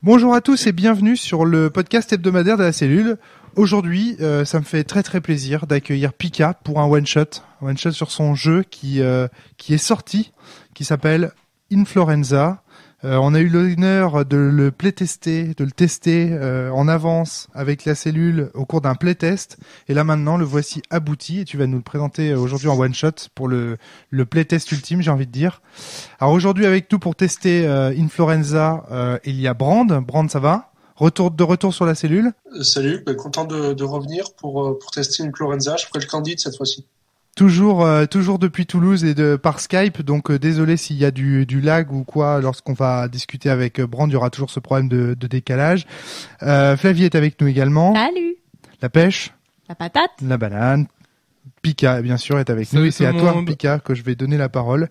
Bonjour à tous et bienvenue sur le podcast hebdomadaire de la cellule. Aujourd'hui, ça me fait très très plaisir d'accueillir Pika pour un one-shot sur son jeu qui est sorti, qui s'appelle Inflorenza. On a eu l'honneur de le playtester, de le tester en avance avec la cellule au cours d'un playtest. Et là maintenant, le voici abouti et tu vas nous le présenter aujourd'hui en one-shot pour le playtest ultime, j'ai envie de dire. Alors aujourd'hui avec nous pour tester Inflorenza, il y a Brand. Brand, ça va ? De retour sur la cellule. Salut, content de revenir pour tester Inflorenza. Je ferai le Candide cette fois-ci. Toujours depuis Toulouse et par Skype, donc désolé s'il y a du lag ou quoi lorsqu'on va discuter avec Brand, il y aura toujours ce problème de décalage. Flavie est avec nous également. Salut. La pêche. La patate. La banane. Pika, bien sûr, est avec nous et c'est à toi, Pika, que je vais donner la parole.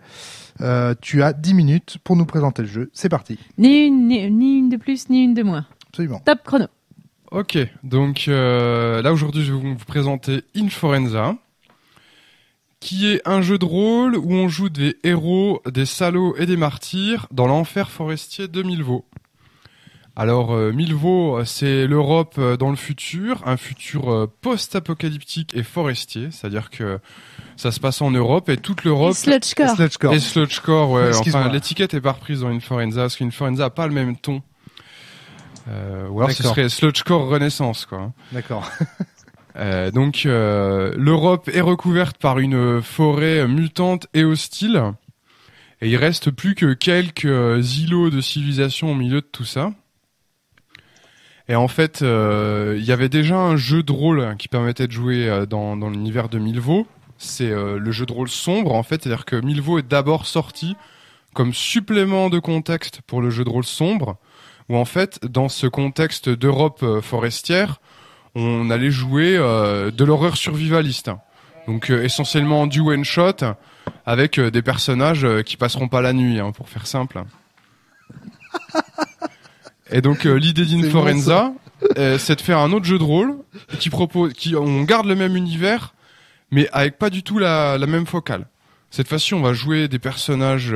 Tu as 10 minutes pour nous présenter le jeu. C'est parti. Ni une de plus, ni une de moins. Absolument. Top chrono. Ok, donc là aujourd'hui je vais vous présenter Inflorenza, qui est un jeu de rôle où on joue des héros, des salauds et des martyrs dans l'enfer forestier de Milvaux. Alors Milvaux, c'est l'Europe dans le futur, un futur post-apocalyptique et forestier, c'est-à-dire que ça se passe en Europe et toute l'Europe... Et Sludgecore, ouais, enfin l'étiquette est pas reprise dans Inflorenza, parce qu'Inflorenza a pas le même ton. Ou alors ce serait Sludgecore Renaissance, quoi. D'accord. Donc l'Europe est recouverte par une forêt mutante et hostile, et il reste plus que quelques îlots de civilisation au milieu de tout ça. Et en fait, il y avait déjà un jeu de rôle qui permettait de jouer dans l'univers de Milvaux. C'est le jeu de rôle sombre, en fait, c'est-à-dire que Milvaux est d'abord sorti comme supplément de contexte pour le jeu de rôle sombre, où en fait, dans ce contexte d'Europe forestière, on allait jouer de l'horreur survivaliste. Donc essentiellement du one-shot avec des personnages qui passeront pas la nuit, pour faire simple. Et donc l'idée d'Inflorenza, c'est de faire un autre jeu de rôle on garde le même univers, mais avec pas du tout la même focale. Cette fois-ci, on va jouer des personnages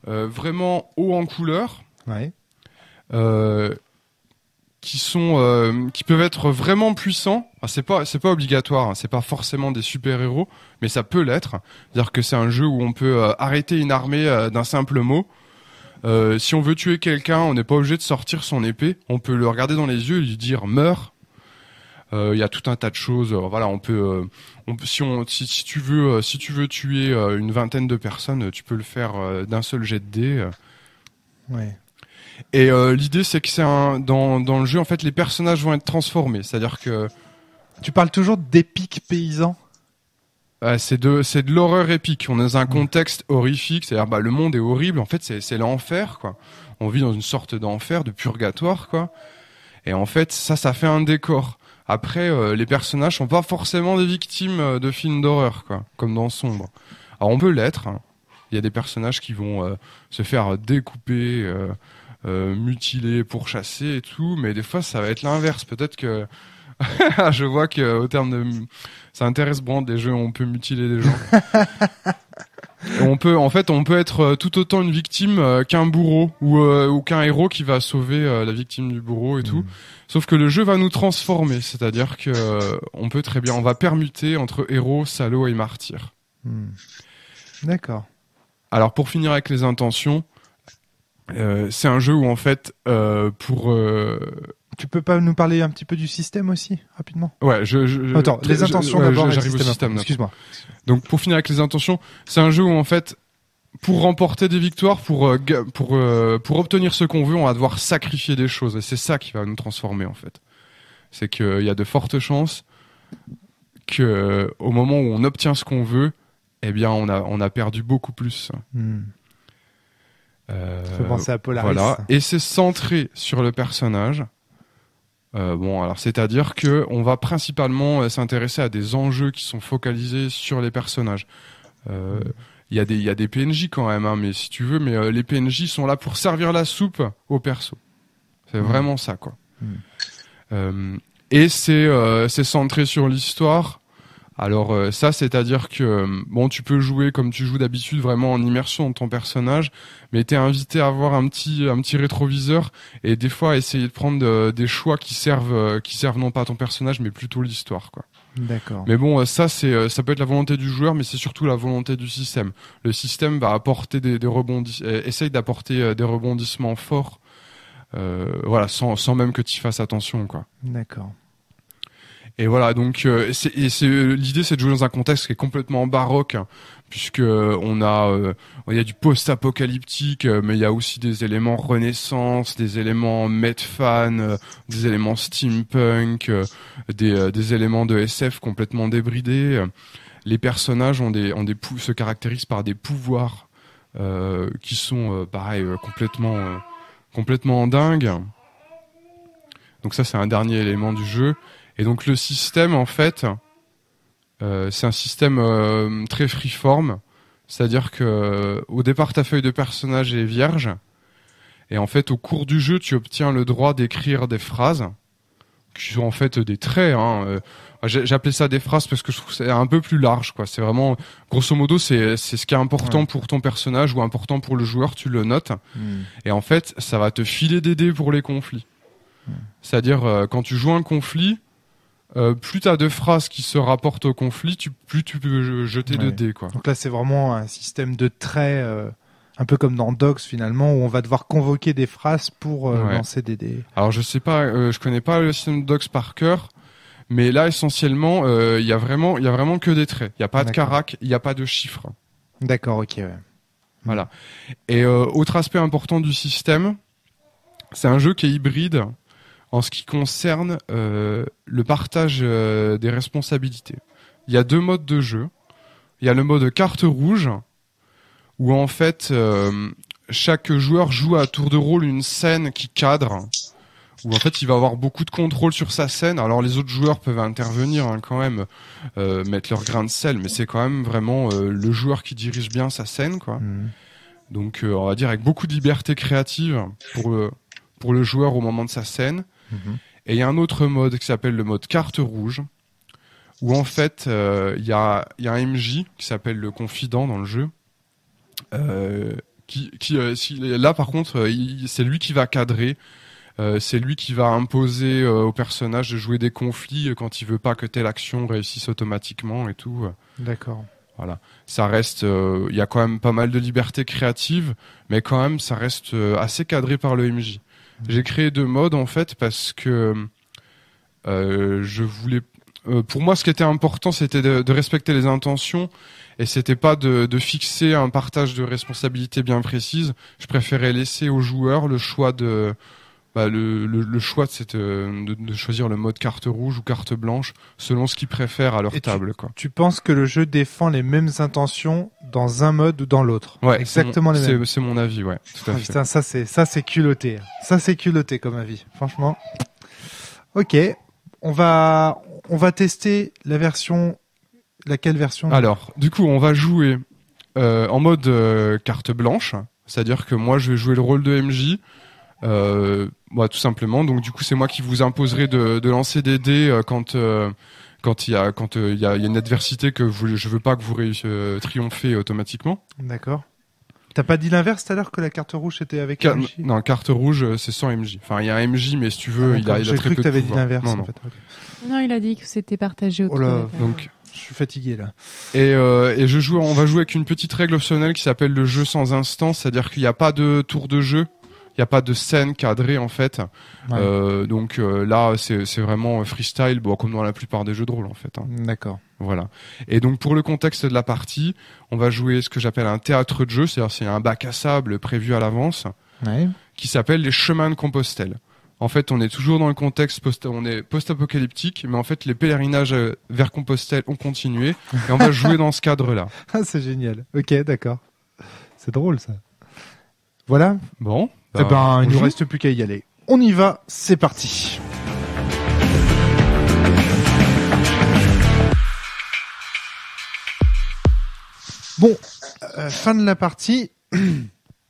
vraiment hauts en couleur. Ouais. Qui peuvent être vraiment puissants. Enfin, c'est pas obligatoire, c'est pas forcément des super-héros, mais ça peut l'être. C'est-à-dire que c'est un jeu où on peut arrêter une armée d'un simple mot. Si on veut tuer quelqu'un, on n'est pas obligé de sortir son épée, on peut le regarder dans les yeux et lui dire meurs. Il y a tout un tas de choses, voilà, si tu veux tuer une vingtaine de personnes, tu peux le faire d'un seul jet de dés. Ouais. Et l'idée c'est que dans le jeu en fait les personnages vont être transformés, c'est-à-dire que tu parles toujours d'épique paysan. C'est de l'horreur épique. On est dans un contexte horrifique, c'est-à-dire le monde est horrible. En fait c'est l'enfer, quoi. On vit dans une sorte d'enfer, de purgatoire, quoi. Et en fait ça fait un décor. Après les personnages sont pas forcément des victimes de films d'horreur, quoi, comme dans Sombre. Alors on peut l'être. Il y a des personnages qui vont se faire découper. Mutiler, pourchasser et tout, mais des fois ça va être l'inverse. Peut-être que je vois que au terme de ça intéresse Brand des jeux où on peut mutiler des gens. On peut être tout autant une victime qu'un bourreau ou qu'un héros qui va sauver la victime du bourreau et tout. Sauf que le jeu va nous transformer, c'est-à-dire que on va permuter entre héros, salauds et martyrs. D'accord. Alors pour finir avec les intentions, c'est un jeu où en fait Tu peux pas nous parler un petit peu du système aussi rapidement? Ouais, Attends, les intentions d'abord. J'arrive au système. Excuse-moi. Donc pour finir avec les intentions, c'est un jeu où en fait pour remporter des victoires, pour obtenir ce qu'on veut, on va devoir sacrifier des choses et c'est ça qui va nous transformer en fait. C'est qu'il y a de fortes chances que au moment où on obtient ce qu'on veut, eh bien on a perdu beaucoup plus. Ça fait penser à Polaris. Voilà, et c'est centré sur le personnage. Alors c'est-à-dire que on va principalement s'intéresser à des enjeux qui sont focalisés sur les personnages. Il y a des PNJ quand même, mais si tu veux, les PNJ sont là pour servir la soupe au perso. C'est vraiment ça, quoi. Et c'est centré sur l'histoire. Alors ça, c'est-à-dire que bon, tu peux jouer comme tu joues d'habitude, vraiment en immersion dans ton personnage, mais t'es invité à avoir un petit rétroviseur et des fois à essayer de prendre des choix qui servent non pas à ton personnage, mais plutôt l'histoire, quoi. D'accord. Mais bon, ça peut être la volonté du joueur, mais c'est surtout la volonté du système. Le système va apporter des essaye d'apporter des rebondissements forts, voilà, sans même que tu fasses attention, quoi. D'accord. Et voilà, donc l'idée, c'est de jouer dans un contexte qui est complètement baroque, hein, puisque il y a du post-apocalyptique, mais il y a aussi des éléments Renaissance, des éléments Medfan, des éléments steampunk, des éléments de SF complètement débridés. Les personnages se caractérisent par des pouvoirs qui sont pareil complètement dingues. Donc ça, c'est un dernier élément du jeu. Et donc le système, en fait, c'est un système très freeform, c'est-à-dire que au départ ta feuille de personnage est vierge, et en fait au cours du jeu tu obtiens le droit d'écrire des phrases qui sont en fait des traits. J'ai appelé ça des phrases parce que je trouve que c'est un peu plus large, quoi. C'est vraiment, grosso modo, c'est ce qui est important pour ton personnage ou important pour le joueur, tu le notes. Et en fait, ça va te filer des dés pour les conflits. C'est-à-dire quand tu joues un conflit, plus t'as de phrases qui se rapportent au conflit, plus tu peux jeter de dés, quoi. Donc là, c'est vraiment un système de traits, un peu comme dans Dogs finalement, où on va devoir convoquer des phrases pour lancer des dés. Alors je sais pas, je connais pas le système de Dogs par cœur, mais là essentiellement, il y a vraiment que des traits. Il y a pas de carac, il y a pas de chiffres. D'accord, ok, ouais. Voilà. Et autre aspect important du système, c'est un jeu qui est hybride. En ce qui concerne le partage des responsabilités. Il y a 2 modes de jeu. Il y a le mode carte rouge, où en fait, chaque joueur joue à tour de rôle une scène qui cadre, où en fait il va avoir beaucoup de contrôle sur sa scène. Alors les autres joueurs peuvent intervenir, hein, quand même, mettre leur grain de sel, mais c'est quand même vraiment le joueur qui dirige bien sa scène, quoi. Donc on va dire avec beaucoup de liberté créative pour le joueur au moment de sa scène. Et il y a un autre mode qui s'appelle le mode carte rouge, où en fait il y a un MJ qui s'appelle le confident dans le jeu, là par contre c'est lui qui va cadrer, c'est lui qui va imposer au personnage de jouer des conflits quand il veut pas que telle action réussisse automatiquement et tout. D'accord. Voilà, ça reste, il y a quand même pas mal de liberté créative, mais quand même ça reste assez cadré par le MJ. J'ai créé 2 modes en fait parce que je voulais, pour moi ce qui était important c'était de respecter les intentions et c'était pas de fixer un partage de responsabilités bien précises. Je préférais laisser aux joueurs le choix de choix de choisir le mode carte rouge ou carte blanche selon ce qu'ils préfèrent à leur table, quoi. Tu penses que le jeu défend les mêmes intentions dans un mode ou dans l'autre? Ouais, exactement les mêmes. C'est mon avis, ouais. Tout à fait. Putain, ça c'est culotté. Ça c'est culotté comme avis, franchement. Ok, on va tester laquelle version? Alors, du coup, on va jouer en mode carte blanche, c'est-à-dire que moi je vais jouer le rôle de MJ. Tout simplement. Donc du coup, c'est moi qui vous imposerai de lancer des dés quand il y a une adversité que je veux pas que vous triompher automatiquement. D'accord. T'as pas dit l'inverse tout à l'heure que la carte rouge était avec MJ? Non, carte rouge c'est sans MJ. Enfin, il y a un MJ, mais si tu veux, il a très peu de pouvoir. J'ai cru que t'avais dit l'inverse en fait. Okay. Non, il a dit que c'était partagé au donc je suis fatigué là. Et on va jouer avec une petite règle optionnelle qui s'appelle le jeu sans instance, c'est-à-dire qu'il n'y a pas de tour de jeu. Il n'y a pas de scène cadrée en fait, donc là c'est vraiment freestyle, comme dans la plupart des jeux de rôle en fait. Hein. D'accord. Voilà. Et donc pour le contexte de la partie, on va jouer ce que j'appelle un théâtre de jeu, c'est-à-dire c'est un bac à sable prévu à l'avance, qui s'appelle les chemins de Compostelle. En fait, on est toujours dans le contexte post-apocalyptique, mais en fait les pèlerinages vers Compostelle ont continué et on va jouer dans ce cadre-là. Ah, c'est génial. Ok, d'accord. C'est drôle ça. Voilà. Bon. Eh ben, il nous reste plus qu'à y aller. On y va, c'est parti. Bon, fin de la partie.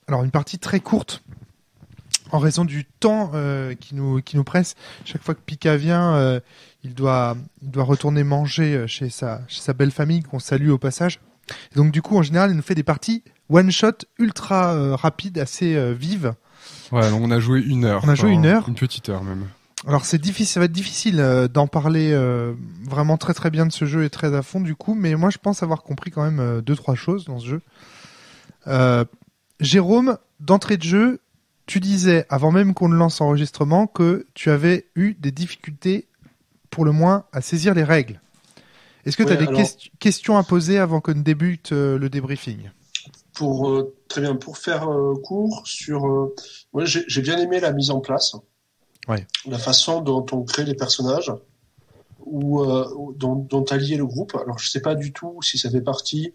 Alors, une partie très courte. En raison du temps qui nous presse, chaque fois que Pika vient, il doit retourner manger chez sa belle famille qu'on salue au passage. Et donc du coup, en général, il nous fait des parties one shot ultra rapides, assez vives. Ouais, donc on a joué 1 heure. On a joué 1 heure. Une petite heure même. Alors c'est difficile, ça va être difficile d'en parler vraiment très très bien de ce jeu et très à fond du coup, mais moi je pense avoir compris quand même 2-3 choses dans ce jeu. Jérôme, d'entrée de jeu, tu disais avant même qu'on ne lance l'enregistrement que tu avais eu des difficultés pour le moins à saisir les règles. Est-ce que tu as des questions à poser avant que ne débute le débriefing ? Très bien, pour faire court sur... moi j'ai bien aimé la mise en place. Ouais. La façon dont on crée les personnages ou dont a lié le groupe. Alors je sais pas du tout si ça fait partie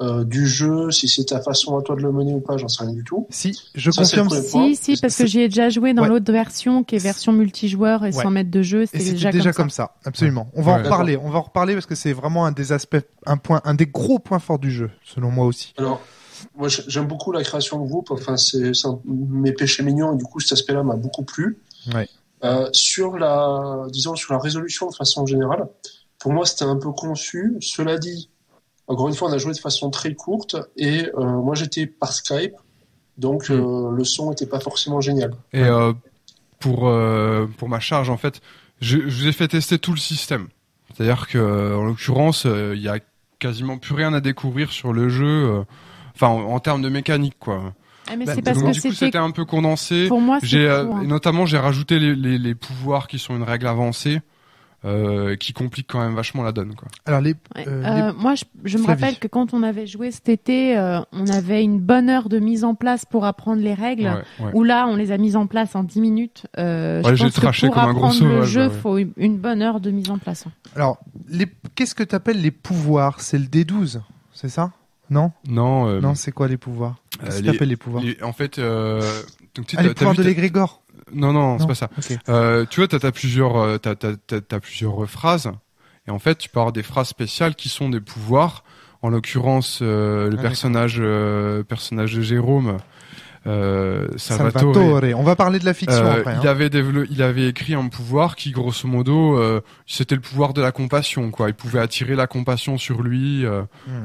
du jeu, si c'est ta façon à toi de le mener ou pas, j'en sais rien du tout. Si, je confirme. Si, parce que j'y ai déjà joué dans l'autre version qui est version multijoueur et 100 mètres de jeu, c'était déjà comme ça. Absolument. On va en reparler parce que c'est vraiment un des aspects, un des gros points forts du jeu, selon moi aussi. Alors, moi j'aime beaucoup la création de groupe, enfin c'est un de mes péchés mignons et du coup cet aspect-là m'a beaucoup plu. Ouais. Sur la résolution de façon générale, pour moi c'était un peu conçu. Cela dit, encore une fois, on a joué de façon très courte et moi j'étais par Skype, donc le son n'était pas forcément génial. Et pour ma charge, en fait, je vous ai fait tester tout le système. C'est-à-dire que, en l'occurrence, il y a quasiment plus rien à découvrir sur le jeu. Enfin, en termes de mécanique, quoi. Ah, mais c'est parce donc, que du coup, c'était un peu condensé. Pour moi, notamment, j'ai rajouté les pouvoirs qui sont une règle avancée. Qui complique quand même vachement la donne, quoi. Alors moi, je me rappelle que quand on avait joué cet été, on avait une bonne heure de mise en place pour apprendre les règles. Où là, on les a mises en place en 10 minutes. Je pense que pour apprendre le jeu, faut une bonne heure de mise en place. Alors, qu'est-ce que t'appelles les pouvoirs ? C'est le D12, c'est ça ? Non. Non, c'est quoi les pouvoirs ? Qu'est-ce que t'appelles les pouvoirs ? En fait, les pouvoirs de l'égrégore. Non, c'est pas ça. Okay. Tu vois, t'as plusieurs phrases, et en fait, tu peux avoir des phrases spéciales qui sont des pouvoirs. En l'occurrence, le personnage de Jérôme, Salvatore. On va parler de la fiction après. Il avait écrit un pouvoir qui, grosso modo, c'était le pouvoir de la compassion, quoi. Il pouvait attirer la compassion sur lui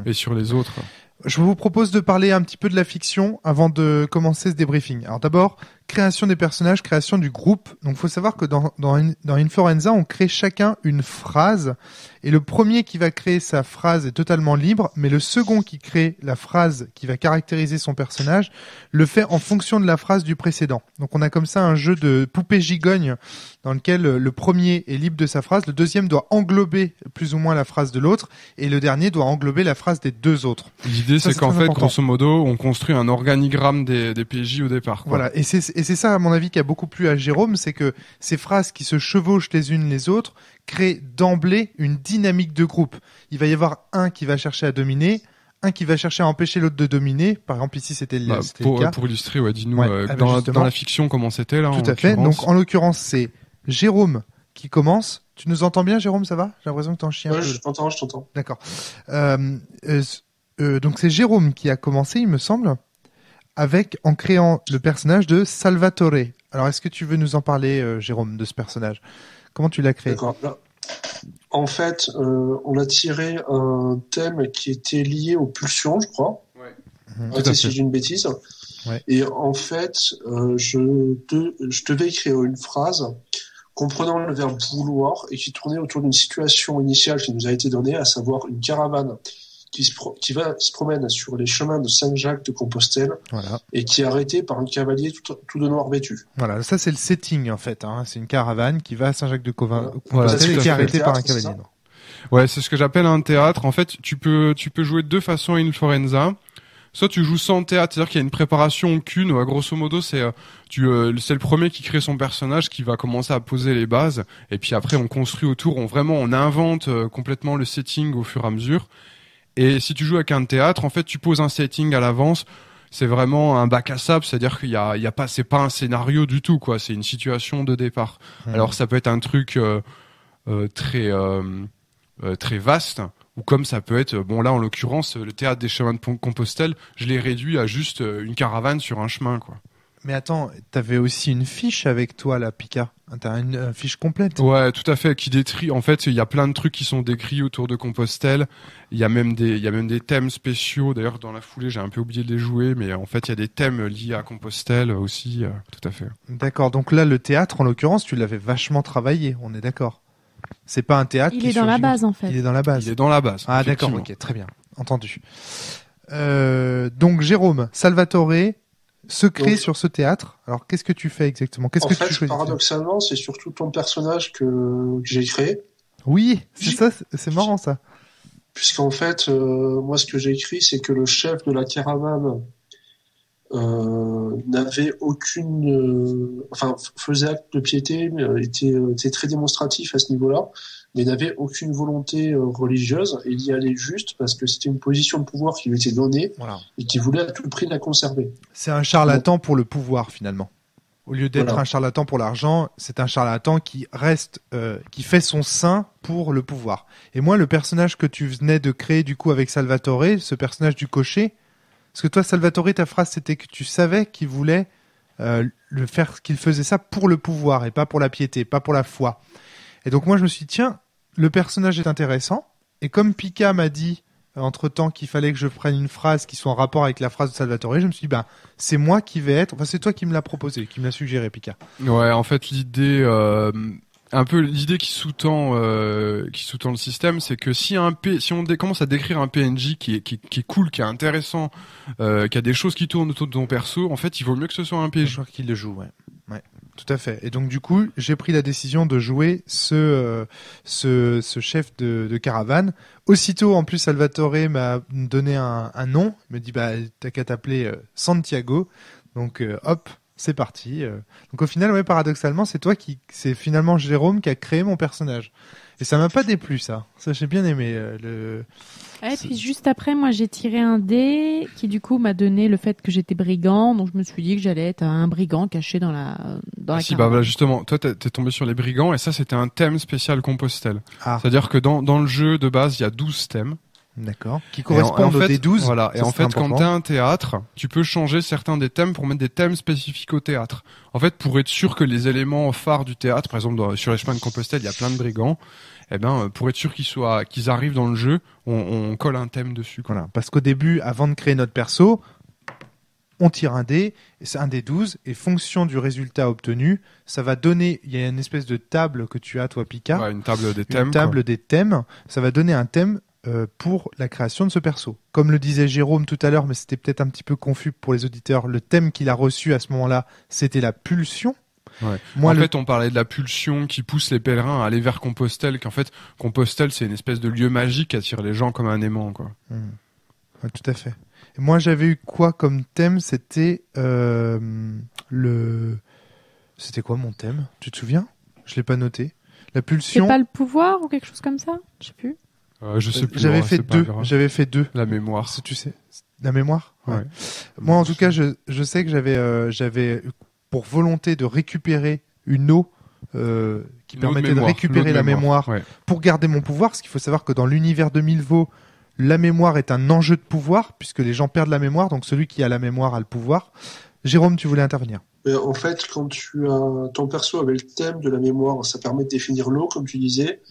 et sur les autres. Je vous propose de parler un petit peu de la fiction avant de commencer ce débriefing. Alors d'abord, création des personnages, création du groupe. Donc, faut savoir que dans Influenza, on crée chacun une phrase. Et le premier qui va créer sa phrase est totalement libre, mais le second qui crée la phrase qui va caractériser son personnage le fait en fonction de la phrase du précédent. Donc, on a comme ça un jeu de poupée gigogne dans lequel le premier est libre de sa phrase, le deuxième doit englober plus ou moins la phrase de l'autre, et le dernier doit englober la phrase des deux autres. L'idée, c'est qu'en fait, grosso modo, on construit un organigramme des PJ au départ, quoi. Voilà, et c'est ça, à mon avis, qui a beaucoup plu à Jérôme, c'est que ces phrases qui se chevauchent les unes les autres créent d'emblée une dynamique de groupe. Il va y avoir un qui va chercher à dominer, un qui va chercher à empêcher l'autre de dominer. Par exemple, ici, c'était le cas. Pour illustrer, dis-nous, dans la fiction, comment c'était, là. Tout à fait. Donc, en l'occurrence, c'est Jérôme qui commence. Tu nous entends bien, Jérôme, ça va ? J'ai l'impression que t'en chies un peu. Je t'entends. D'accord. Donc, c'est Jérôme qui a commencé, il me semble, en créant le personnage de Salvatore. Alors, est-ce que tu veux nous en parler, Jérôme, de ce personnage ? Comment tu l'as créé ? D'accord. Là, en fait, on a tiré un thème qui était lié aux pulsions, je crois. Ouais. Si j'ai une bêtise. Ouais. Et en fait, je devais écrire une phrase comprenant le verbe vouloir et qui tournait autour d'une situation initiale qui nous a été donnée, à savoir une caravane qui se promène sur les chemins de Saint-Jacques de Compostelle, voilà, et qui est arrêté par un cavalier tout de noir vêtu. Voilà, ça c'est le setting en fait. C'est une caravane qui va à Saint-Jacques de Compostelle et qui est arrêtée par un cavalier noir. Ouais, c'est ce que j'appelle un théâtre. En fait, tu peux jouer de deux façons à Influenza. Soit tu joues sans théâtre, c'est-à-dire qu'il y a une préparation qu'une. Grosso modo, c'est le premier qui crée son personnage qui va commencer à poser les bases, et puis après on construit autour. On invente complètement le setting au fur et à mesure. Et si tu joues avec un théâtre, en fait, tu poses un setting à l'avance. C'est vraiment un bac à sable, c'est-à-dire qu'il y a pas, c'est pas un scénario du tout, quoi. C'est une situation de départ. Alors ça peut être un truc très vaste, ou comme ça peut être, là en l'occurrence, le théâtre des chemins de Compostelle, je l'ai réduit à juste une caravane sur un chemin, quoi. Mais attends, t'avais aussi une fiche avec toi, là, Pika. T'as une fiche complète. Ouais, tout à fait, qui décrit. En fait, il y a plein de trucs qui sont décrits autour de Compostelle. Il y a même des thèmes spéciaux. D'ailleurs, dans la foulée, j'ai un peu oublié de les jouer, mais en fait, il y a des thèmes liés à Compostelle aussi. Tout à fait. D'accord. Donc là, le théâtre, en l'occurrence, tu l'avais vachement travaillé. On est d'accord. C'est pas un théâtre. Il est dans la base, en fait. Il est dans la base. Il est dans la base. Ah, d'accord. Ok, très bien. Entendu. Donc, Jérôme, Salvatore, secret sur ce théâtre. Alors, qu'est-ce que tu fais exactement? Qu'est-ce que tu choisis? Paradoxalement, c'est surtout ton personnage que j'ai créé. Oui, c'est ça, c'est marrant ça. Puisqu'en fait, moi, ce que j'ai écrit, c'est que le chef de la caravane n'avait aucune, faisait acte de piété, était très démonstratif à ce niveau-là, mais n'avait aucune volonté religieuse, et il y allait juste parce que c'était une position de pouvoir qui lui était donnée, et qui voulait à tout prix la conserver. C'est un charlatan pour le pouvoir, finalement. Au lieu d'être un charlatan pour l'argent, c'est un charlatan qui reste, qui fait son sein pour le pouvoir. Et moi, le personnage que tu venais de créer du coup avec Salvatore, ce personnage du cocher, parce que toi, Salvatore, ta phrase c'était que tu savais qu'il voulait qu'il faisait ça pour le pouvoir et pas pour la piété, pas pour la foi. Et donc moi, je me suis dit, tiens, le personnage est intéressant. Et comme Pika m'a dit entre-temps qu'il fallait que je prenne une phrase qui soit en rapport avec la phrase de Salvatore, je me suis dit, c'est moi qui vais être... Enfin, c'est toi qui me l'as proposé, qui me l'a suggéré, Pika. Ouais, en fait, l'idée qui sous-tend le système, c'est que si on commence à décrire un PNJ qui est cool, qui est intéressant, qui a des choses qui tournent autour de ton perso, en fait, il vaut mieux que ce soit un PNJ. Je crois qu'il le joue, ouais. Tout à fait. Et donc du coup, j'ai pris la décision de jouer ce chef de caravane. Aussitôt, en plus, Salvatore m'a donné un nom. Il me dit, t'as qu'à t'appeler Santiago. Donc hop, c'est parti. Donc au final, paradoxalement, c'est finalement Jérôme qui a créé mon personnage. Et ça m'a pas déplu, ça. Ça, j'ai bien aimé Et puis juste après, moi, j'ai tiré un dé qui du coup m'a donné le fait que j'étais brigand, donc je me suis dit que j'allais être un brigand caché dans la caravane. Justement, toi, t'es tombé sur les brigands et ça, c'était un thème spécial Compostelle. C'est-à-dire que dans le jeu de base, il y a 12 thèmes. D'accord. Qui correspondent au D12. Voilà. Et en fait, quand t'as un théâtre, tu peux changer certains des thèmes pour mettre des thèmes spécifiques au théâtre. En fait, pour être sûr que les éléments phares du théâtre, par exemple, sur les chemins de Compostelle, il y a plein de brigands. Pour être sûr qu'ils arrivent dans le jeu, on colle un thème dessus, quoi. Voilà. Parce qu'au début, avant de créer notre perso, on tire un dé, c'est un dé 12, et fonction du résultat obtenu, ça va donner, il y a une espèce de table que tu as, toi, Pika. Ouais, une table des thèmes. Une table des thèmes. Ça va donner un thème pour la création de ce perso. Comme le disait Jérôme tout à l'heure, mais c'était peut-être un petit peu confus pour les auditeurs, le thème qu'il a reçu à ce moment-là, c'était la pulsion. Ouais. En fait, on parlait de la pulsion qui pousse les pèlerins à aller vers Compostelle, qu'en fait, Compostelle, c'est une espèce de lieu magique qui attire les gens comme un aimant, quoi. Ouais, tout à fait. Et moi, j'avais eu quoi comme thème? C'était C'était quoi mon thème? Tu te souviens? Je l'ai pas noté. La pulsion. C'est pas le pouvoir ou quelque chose comme ça? Je sais plus. Je sais plus. J'avais fait deux. La mémoire. Tu sais. La mémoire? Ouais. Moi, en tout cas, je sais que j'avais pour volonté de récupérer une eau qui permettait de récupérer la mémoire pour garder mon pouvoir, parce qu'il faut savoir que dans l'univers de Milvaux, la mémoire est un enjeu de pouvoir, puisque les gens perdent la mémoire, donc celui qui a la mémoire a le pouvoir. Jérôme, tu voulais intervenir? En fait, quand ton perso avait le thème de la mémoire, ça permet de définir l'eau, comme tu disais,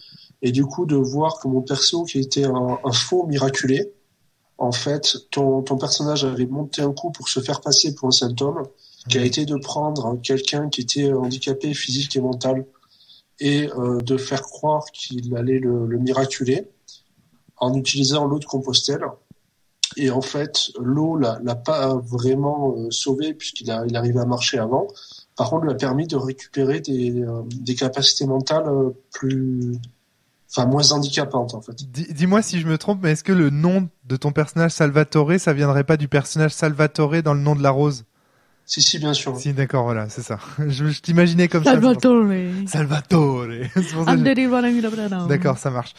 et du coup de voir que mon perso, qui était un faux miraculé, en fait, ton personnage avait monté un coup pour se faire passer pour un saint homme, qui a été de prendre quelqu'un qui était handicapé physique et mental et de faire croire qu'il allait le miraculer en utilisant l'eau de Compostelle. Et en fait, l'eau l'a pas vraiment sauvé puisqu'il arrivait à marcher avant. Par contre, lui a permis de récupérer des capacités mentales moins handicapantes, en fait. Dis-moi si je me trompe, mais est-ce que le nom de ton personnage Salvatore, ça viendrait pas du personnage Salvatore dans le nom de la rose? Si, bien sûr. Si, d'accord, voilà, c'est ça. Je t'imaginais comme Salvatore. Salvatore. D'accord, ça marche.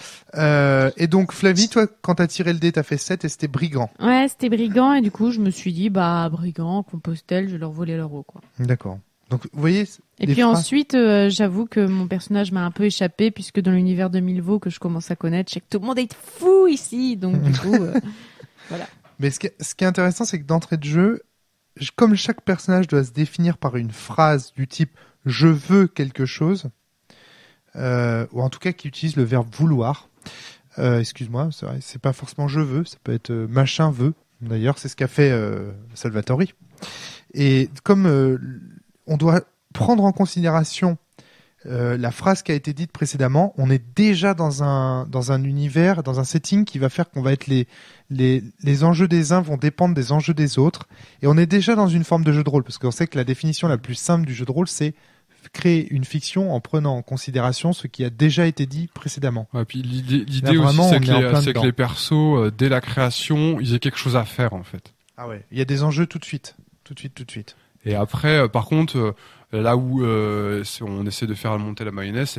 Et donc, Flavie, toi, quand t'as tiré le dé, t'as fait 7 et c'était brigand. Ouais, c'était brigand, et du coup, je me suis dit, brigand, Compostelle, je vais leur voler leur eau, quoi. D'accord. Donc, vous voyez. Et puis ensuite, j'avoue que mon personnage m'a un peu échappé, puisque dans l'univers de Milvaux que je commence à connaître, je sais que tout le monde est fou ici, donc du coup, voilà. Mais ce qui est intéressant, c'est que d'entrée de jeu, comme chaque personnage doit se définir par une phrase du type « je veux quelque chose », ou en tout cas qui utilise le verbe « vouloir », excuse-moi, c'est vrai, c'est pas forcément « je veux », ça peut être « machin veut ». D'ailleurs, c'est ce qu'a fait Salvatori. Et comme on doit prendre en considération la phrase qui a été dite précédemment, on est déjà dans un univers, dans un setting qui va faire qu'on va être les enjeux des uns vont dépendre des enjeux des autres, et on est déjà dans une forme de jeu de rôle, parce qu'on sait que la définition la plus simple du jeu de rôle, c'est créer une fiction en prenant en considération ce qui a déjà été dit précédemment. Ouais, puis l'idée aussi, c'est que les persos, dès la création, ils aient quelque chose à faire, en fait. Ah ouais, il y a des enjeux tout de suite. Et après, par contre, là où on essaie de faire monter la mayonnaise,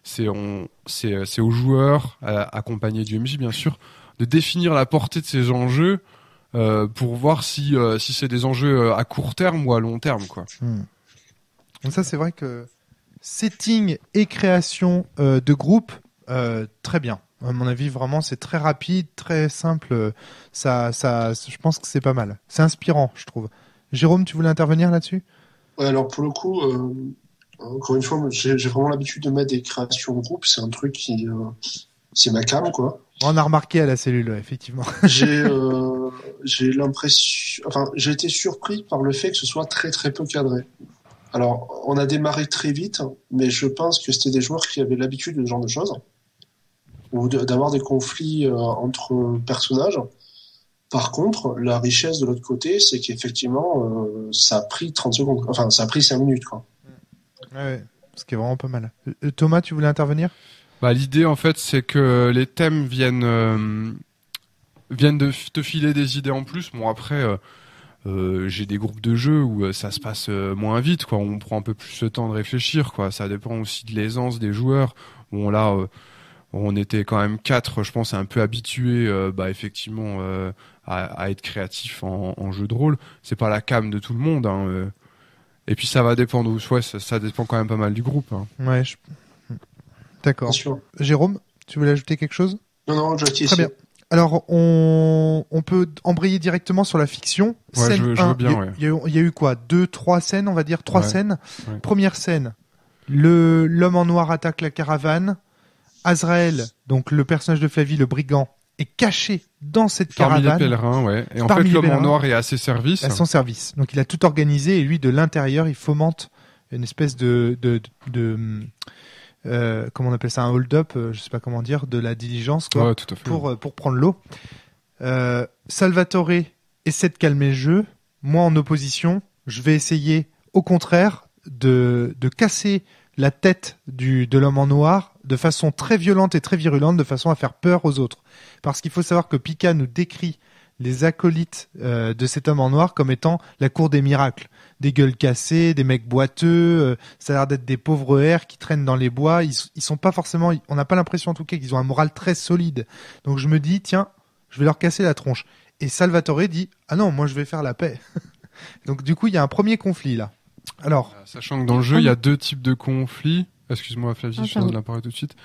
c'est aux joueurs, accompagnés du MJ bien sûr, de définir la portée de ces enjeux pour voir si c'est des enjeux à court terme ou à long terme, quoi. Donc ça, c'est vrai que setting et création de groupe, très bien. À mon avis, vraiment, c'est très rapide, très simple. Ça, je pense que c'est pas mal. C'est inspirant, je trouve. Jérôme, tu voulais intervenir là-dessus ? Ouais, alors pour le coup, encore une fois, j'ai vraiment l'habitude de mettre des créations de groupe. C'est un truc qui, c'est ma came, quoi. On a remarqué à la cellule, effectivement. J'ai l'impression, enfin, j'ai été surpris par le fait que ce soit très très peu cadré. Alors, on a démarré très vite, mais je pense que c'était des joueurs qui avaient l'habitude de ce genre de choses, ou d'avoir des conflits entre personnages. Par contre, la richesse de l'autre côté, c'est qu'effectivement, ça a pris 30 secondes. Enfin, ça a pris 5 minutes, quoi. Ouais, ce qui est vraiment pas mal. Thomas, tu voulais intervenir ? L'idée, en fait, c'est que les thèmes viennent de te filer des idées en plus. Bon, après, j'ai des groupes de jeux où ça se passe moins vite, quoi. On prend un peu plus le temps de réfléchir, quoi. Ça dépend aussi de l'aisance des joueurs. Bon, là, on était quand même 4, je pense, un peu habitués, effectivement, à être créatifs en jeu de rôle. C'est pas la came de tout le monde, hein. Et puis ça va dépendre, ça dépend quand même pas mal du groupe, hein. Ouais, d'accord. Jérôme, tu voulais ajouter quelque chose ? Non, je Très bien. Alors, on peut embrayer directement sur la fiction. Ouais, je veux bien, ouais. Il y a eu quoi ? 2-3 scènes, on va dire, 3 scènes. Ouais. Première scène, l'homme en noir attaque la caravane. Azrael, donc le personnage de Flavie, le brigand, est caché dans cette caravane. Parmi les pèlerins, ouais. Et en fait, l'homme en noir est à ses services. À son service. Donc, il a tout organisé et lui, de l'intérieur, il fomente une espèce comment on appelle ça, un hold-up, je sais pas comment dire, de la diligence, quoi, ouais, tout à fait, pour prendre l'eau. Salvatore essaie de calmer le jeu. Moi, en opposition, je vais essayer, au contraire, de casser la tête de l'homme en noir de façon très violente et très virulente, de façon à faire peur aux autres. Parce qu'il faut savoir que Pika nous décrit les acolytes de cet homme en noir comme étant la cour des miracles. Des gueules cassées, des mecs boiteux, ça a l'air d'être des pauvres airs qui traînent dans les bois. Ils sont pas forcément, on n'a pas l'impression en tout cas qu'ils ont un moral très solide. Donc je me dis, tiens, je vais leur casser la tronche. Et Salvatore dit, ah non, moi je vais faire la paix. Donc du coup, il y a un premier conflit là. Alors, sachant que dans le jeu, il y a 2 types de conflits. Excuse-moi, Flavie, je te donne la parole tout de suite.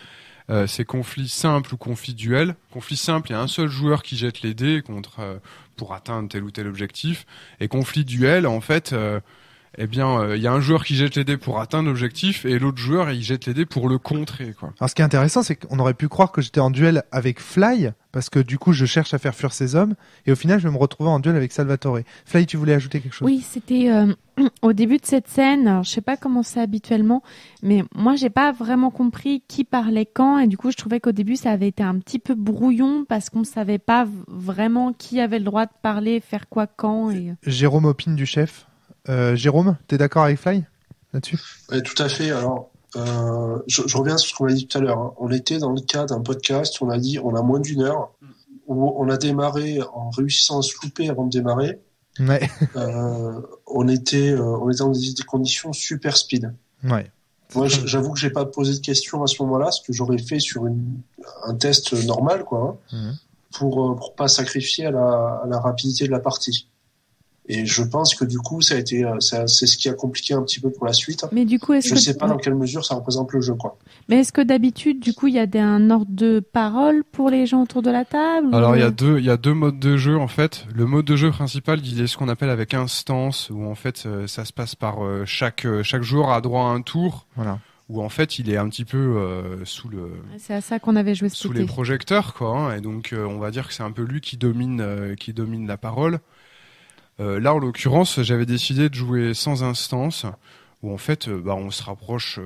C'est conflit simple ou conflit duel. Conflit simple, il y a un seul joueur qui jette les dés pour atteindre tel ou tel objectif. Et conflit duel, en fait, il y a un joueur qui jette les dés pour atteindre l'objectif et l'autre joueur, il jette les dés pour le contrer, quoi. Alors, ce qui est intéressant, c'est qu'on aurait pu croire que j'étais en duel avec Fly, parce que du coup, je cherche à faire fuir ces hommes, et au final, je vais me retrouver en duel avec Salvatore. Fly, tu voulais ajouter quelque chose ? Oui, c'était au début de cette scène. Alors, je sais pas comment c'est habituellement, mais moi, j'ai pas vraiment compris qui parlait quand, et du coup, je trouvais qu'au début, ça avait été un petit peu brouillon parce qu'on savait pas vraiment qui avait le droit de parler, faire quoi quand. Et... Jérôme opine du chef. Jérôme, t'es d'accord avec Fly là-dessus ? Oui, tout à fait. Alors, je reviens sur ce qu'on a dit tout à l'heure, hein. On était dans le cas d'un podcast, on a dit on a moins d'1 heure, où on a démarré en réussissant à se louper avant de démarrer. Ouais. On était dans des conditions super speed. Ouais. Moi, j'avoue que j'ai pas posé de questions à ce moment-là, ce que j'aurais fait sur un test normal, quoi, hein, pour pas sacrifier à la rapidité de la partie. Et je pense que du coup, c'est ce qui a compliqué un petit peu pour la suite. Mais du coup, je sais pas dans quelle mesure ça représente le jeu, quoi. Mais est-ce que d'habitude, du coup, il y a un ordre de parole pour les gens autour de la table? Alors, il y a deux modes de jeu, en fait. Le mode de jeu principal, il est ce qu'on appelle avec instance, où en fait, ça se passe par chaque joueur a droit à un tour. Voilà. Où en fait, il est un petit peu sous le. C'est à ça qu'on avait joué sous les projecteurs, quoi. Hein, et donc, on va dire que c'est un peu lui qui domine la parole. Là, en l'occurrence, j'avais décidé de jouer sans instance, où en fait, on se rapproche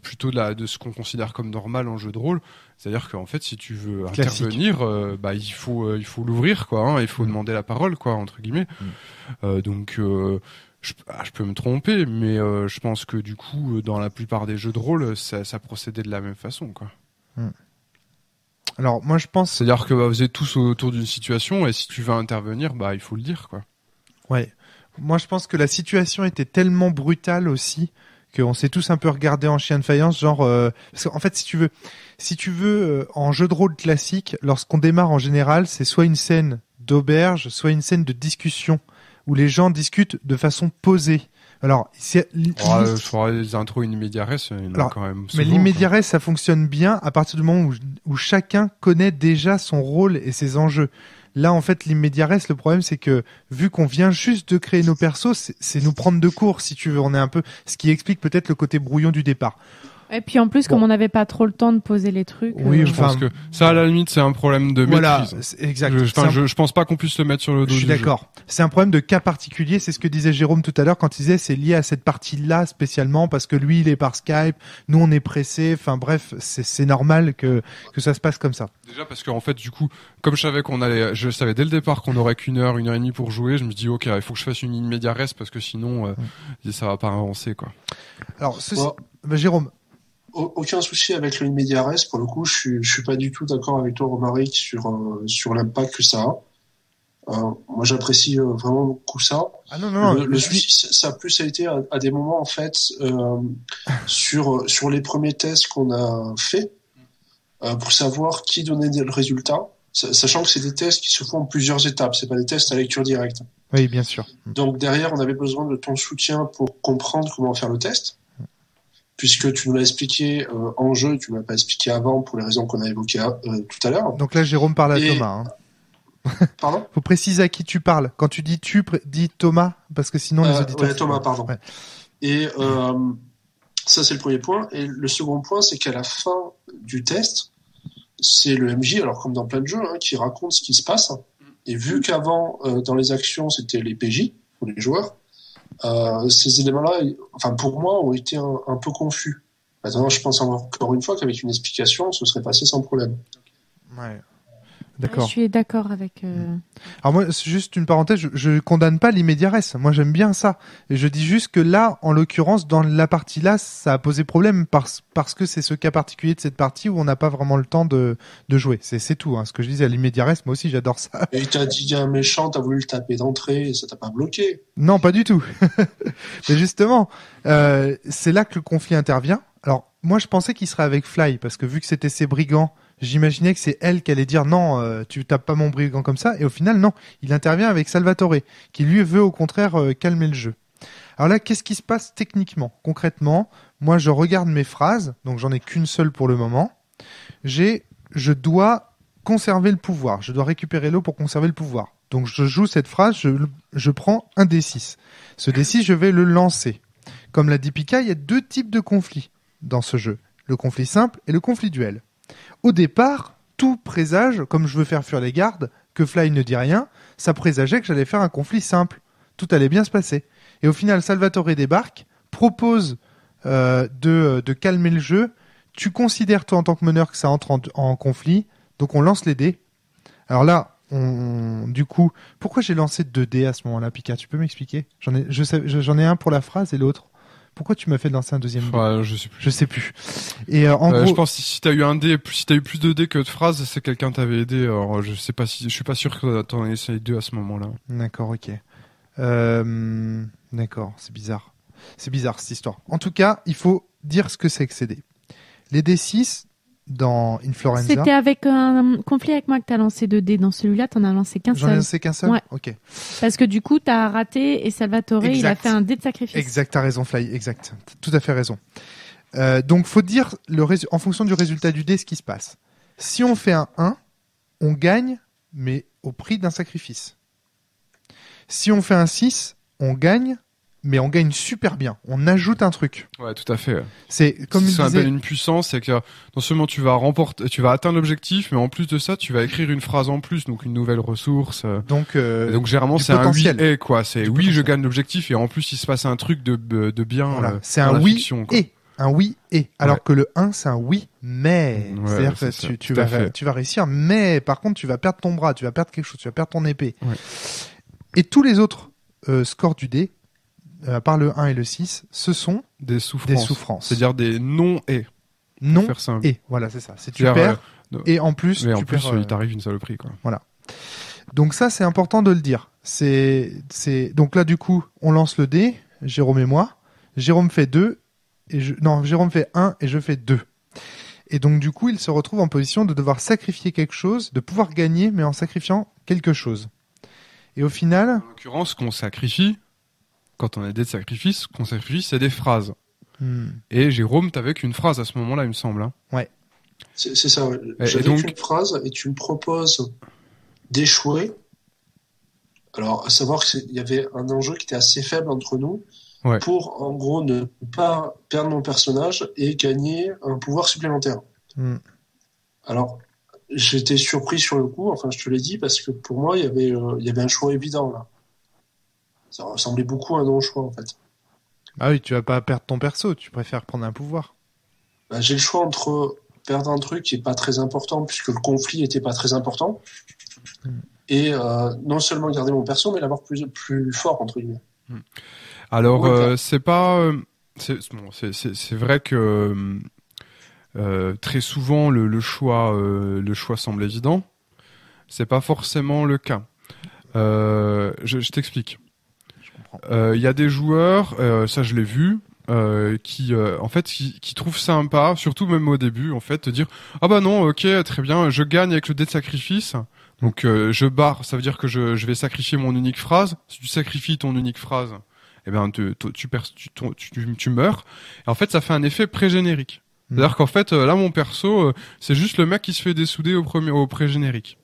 plutôt de ce qu'on considère comme normal en jeu de rôle. C'est-à-dire qu'en fait, si tu veux intervenir, il faut l'ouvrir, quoi. Hein, il faut demander la parole, quoi, entre guillemets. Donc, je peux me tromper, mais je pense que du coup, dans la plupart des jeux de rôle, ça procédait de la même façon, quoi. Alors, moi, je pense. C'est-à-dire que vous êtes tous autour d'une situation, et si tu veux intervenir, il faut le dire, quoi. Ouais. Moi, je pense que la situation était tellement brutale aussi qu'on s'est tous un peu regardé en chien de faïence, genre parce qu'en fait, si tu veux en jeu de rôle classique, lorsqu'on démarre en général, c'est soit une scène d'auberge, soit une scène de discussion où les gens discutent de façon posée. Alors, les intros in media res, il y en a quand même souvent. Mais l'in media res, ça fonctionne bien à partir du moment où chacun connaît déjà son rôle et ses enjeux. Là, en fait, l'immédiat reste, le problème, c'est que, vu qu'on vient juste de créer nos persos, c'est nous prendre de court, si tu veux. On est un peu, ce qui explique peut-être le côté brouillon du départ. Et puis, en plus, comme on n'avait pas trop le temps de poser les trucs. Oui, je pense que ça, à la limite, c'est un problème de maîtrise. Exact. Je pense pas qu'on puisse le mettre sur le dos. Je suis d'accord. C'est un problème de cas particulier. C'est ce que disait Jérôme tout à l'heure quand il disait c'est lié à cette partie-là spécialement parce que lui, il est par Skype. Nous, on est pressé. Enfin, bref, c'est normal que ça se passe comme ça. Déjà parce qu'en fait, du coup, comme je savais dès le départ qu'on aurait qu'une heure et demie pour jouer, je me dis, ok, il faut que je fasse une in media res parce que sinon, ça va pas avancer, quoi. Alors, Jérôme. Aucun souci avec le in media res. Pour le coup, je suis pas du tout d'accord avec toi, Romaric, sur l'impact que ça a. Moi, j'apprécie vraiment beaucoup ça. Ah non. Le souci, ça a plus été à des moments, en fait, sur les premiers tests qu'on a fait, pour savoir qui donnait le résultat, sachant que c'est des tests qui se font en plusieurs étapes. C'est pas des tests à lecture directe. Oui, bien sûr. Donc derrière, on avait besoin de ton soutien pour comprendre comment faire le test. Puisque tu nous l'as expliqué en jeu, tu ne l'as pas expliqué avant pour les raisons qu'on a évoquées tout à l'heure. Donc là, Jérôme parle à Thomas. Hein. Pardon ? Faut préciser à qui tu parles. Quand tu dis dis Thomas, parce que sinon les auditeurs... Ouais, Thomas, pardon. Ouais. Et ça, c'est le premier point. Et le second point, c'est qu'à la fin du test, c'est le MJ, alors comme dans plein de jeux, qui raconte ce qui se passe. Et vu qu'avant, dans les actions, c'était les PJ, ou les joueurs, ces éléments-là, enfin pour moi, ont été un peu confus. Maintenant, je pense encore une fois qu'avec une explication, ce serait passé sans problème. Ouais. D'accord. Je suis d'accord avec. Alors moi, c'est juste une parenthèse. Je condamne pas l'immédiat res. Moi, j'aime bien ça. Et je dis juste que là, en l'occurrence, dans la partie là, ça a posé problème parce que c'est ce cas particulier de cette partie où on n'a pas vraiment le temps de jouer. C'est tout. Hein. Ce que je disais, l'immédiat res, moi aussi, j'adore ça. Et t'as dit un méchant, t'as voulu le taper d'entrée, et ça t'a pas bloqué. Non, pas du tout. Mais justement, c'est là que le conflit intervient. Alors, moi, je pensais qu'il serait avec Fly parce que vu que c'était ses brigands. J'imaginais que c'est elle qui allait dire non, tu tapes pas mon brigand comme ça. Et au final, non. Il intervient avec Salvatore, qui lui veut au contraire calmer le jeu. Alors là, qu'est-ce qui se passe techniquement, concrètement ? Moi, je regarde mes phrases, donc j'en ai qu'une seule pour le moment. Je dois conserver le pouvoir. Je dois récupérer l'eau pour conserver le pouvoir. Donc je joue cette phrase, je prends un D6. Ce D6, je vais le lancer. Comme l'a dit Pika, il y a 2 types de conflits dans ce jeu. Le conflit simple et le conflit duel. Au départ, tout présage, comme je veux faire fuir les gardes, que Fly ne dit rien, ça présageait que j'allais faire un conflit simple. Tout allait bien se passer. Et au final, Salvatore débarque, propose de calmer le jeu. Tu considères, toi, en tant que meneur, que ça entre en conflit. Donc, on lance les dés. Alors là, du coup, pourquoi j'ai lancé 2 dés à ce moment-là, Pika ? Tu peux m'expliquer ? J'en ai un pour la phrase et l'autre. Pourquoi tu m'as fait lancer un deuxième dé ? Je sais plus. Et en gros, je pense que si t'as eu plus de dés que de phrases, c'est quelqu'un t'avait aidé. Alors je suis pas sûr que t'en aies essayé 2 à ce moment-là. D'accord, ok. D'accord, c'est bizarre. C'est bizarre cette histoire. En tout cas, il faut dire ce que c'est que ces dés. Les D6, dans Influenza. C'était avec un conflit avec moi que t'as lancé 2 dés. Dans celui-là, t'en as lancé qu'un seul. J'en ai lancé qu'un seul? Ouais. Ok. Parce que du coup, t'as raté et Salvatore, il a fait un dé de sacrifice. Exact, t'as raison, Fly. Exact. T'as tout à fait raison. Donc, faut dire en fonction du résultat du dé ce qui se passe. Si on fait un 1, on gagne, mais au prix d'un sacrifice. Si on fait un 6, on gagne, mais on gagne super bien. On ajoute un truc. Ouais, tout à fait. C'est comme ça s'appelle une puissance, c'est que non seulement tu vas atteindre l'objectif, mais en plus de ça, tu vas écrire une phrase en plus, donc une nouvelle ressource. Donc généralement c'est potentiel. Un oui et quoi. C'est oui, potentiel. Je gagne l'objectif et en plus il se passe un truc de bien. Voilà. C'est un oui fiction, et un oui et. Alors que le 1 c'est un oui mais. C'est-à-dire que tu vas réussir, mais par contre tu vas perdre ton bras, tu vas perdre quelque chose, tu vas perdre ton épée. Ouais. Et tous les autres scores du dé, à part le 1 et le 6, ce sont des souffrances. C'est-à-dire des non et. Non et. Voilà, c'est ça. C'est tu perds et en plus il t'arrive une saloperie quoi. Voilà. Donc ça c'est important de le dire. Donc là du coup, on lance le dé, Jérôme et moi. Jérôme fait 2 Jérôme fait 1 et je fais 2. Et donc du coup, il se retrouve en position de devoir sacrifier quelque chose, de pouvoir gagner mais en sacrifiant quelque chose. Et au final, en l'occurrence, qu'on sacrifie quand on a des sacrifices, qu'on sacrifie, c'est des phrases. Et Jérôme, t'avais qu'une phrase à ce moment-là, il me semble. Hein. Ouais. C'est ça, ouais. J'avais qu'une phrase et tu me proposes d'échouer. Alors, à savoir qu'il y avait un enjeu qui était assez faible entre nous pour, en gros, ne pas perdre mon personnage et gagner un pouvoir supplémentaire. Alors, j'étais surpris sur le coup, enfin, je te l'ai dit, parce que pour moi, il y avait un choix évident, là. Ça ressemblait beaucoup à un non-choix, en fait. Ah oui, tu vas pas perdre ton perso, tu préfères prendre un pouvoir. Bah, j'ai le choix entre perdre un truc qui est pas très important, puisque le conflit était pas très important, et non seulement garder mon perso, mais l'avoir plus fort, entre guillemets. Alors, c'est pas... c'est vrai que très souvent, le choix semble évident. C'est pas forcément le cas. Je t'explique. Il y a des joueurs, ça je l'ai vu, qui trouvent sympa, surtout même au début, en fait, te dire ah bah non, ok, très bien, je gagne avec le dé de sacrifice, donc je barre, ça veut dire que je vais sacrifier mon unique phrase. Si tu sacrifies ton unique phrase, eh ben tu meurs. Et en fait, ça fait un effet pré-générique. C'est-à-dire qu'en fait, là, mon perso, c'est juste le mec qui se fait dessouder au pré-générique.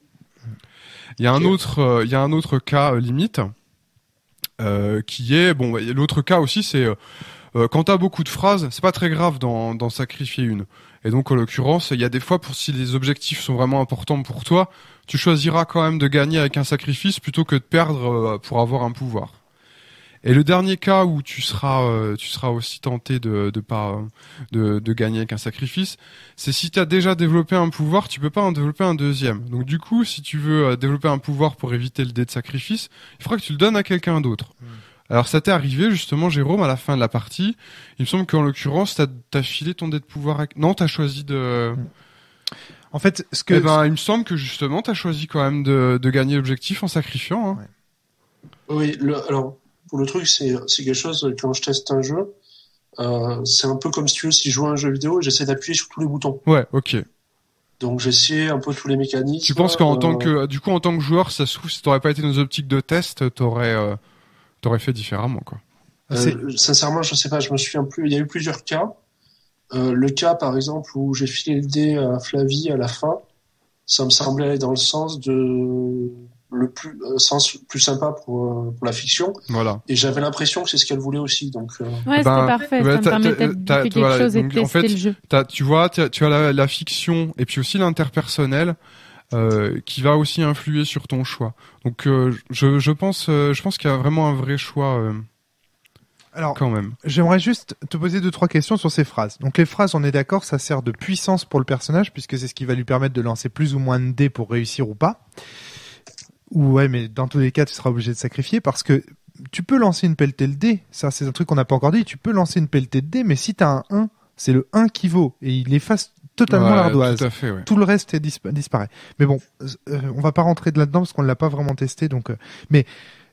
Il y a un autre cas limite. Qui est l'autre cas aussi, c'est quand t'as beaucoup de phrases, c'est pas très grave d'en sacrifier une. Et donc en l'occurrence, il y a des fois si les objectifs sont vraiment importants pour toi, tu choisiras quand même de gagner avec un sacrifice plutôt que de perdre pour avoir un pouvoir. Et le dernier cas où tu seras aussi tenté de gagner avec un sacrifice, c'est si tu as déjà développé un pouvoir, tu peux pas en développer un deuxième. Donc du coup, si tu veux développer un pouvoir pour éviter le dé de sacrifice, il faudra que tu le donnes à quelqu'un d'autre. Alors ça t'est arrivé justement, Jérôme, à la fin de la partie. Il me semble qu'en l'occurrence, t'as filé ton dé de pouvoir. Non, t'as choisi de. En fait, il me semble que justement, t'as choisi quand même de gagner l'objectif en sacrifiant. Hein. Ouais. Oui, alors. Pour le truc, c'est quelque chose, quand je teste un jeu, c'est un peu comme si je joue à un jeu vidéo et j'essaie d'appuyer sur tous les boutons. Ouais, ok. Donc j'essaie un peu tous les mécanismes. Tu penses qu'en tant que joueur, ça se trouve, si t'aurais pas été dans nos optiques de test, t'aurais fait différemment, quoi. Sincèrement, je sais pas, je me souviens plus. Il y a eu plusieurs cas. Le cas, par exemple, où j'ai filé le dé à Flavie à la fin, ça me semblait aller dans le sens de le plus sympa pour la fiction. Voilà. Et j'avais l'impression que c'est ce qu'elle voulait aussi. Donc c'était parfait, ça me permettait de bouffer quelque chose et de tester le jeu. Tu as la fiction et puis aussi l'interpersonnel qui va aussi influer sur ton choix. Donc je pense qu'il y a vraiment un vrai choix. Alors, quand même. J'aimerais juste te poser 2-3 questions sur ces phrases. Donc les phrases, on est d'accord, ça sert de puissance pour le personnage puisque c'est ce qui va lui permettre de lancer plus ou moins de dés pour réussir ou pas. Ouais, mais dans tous les cas, tu seras obligé de sacrifier parce que tu peux lancer une pelletée de dés. Ça, c'est un truc qu'on n'a pas encore dit. Tu peux lancer une pelletée de dés, mais si t'as un 1, c'est le 1 qui vaut et il efface totalement l'ardoise. Tout à fait, ouais. Tout le reste disparaît. Mais bon, on va pas rentrer de là-dedans parce qu'on l'a pas vraiment testé. Donc, mais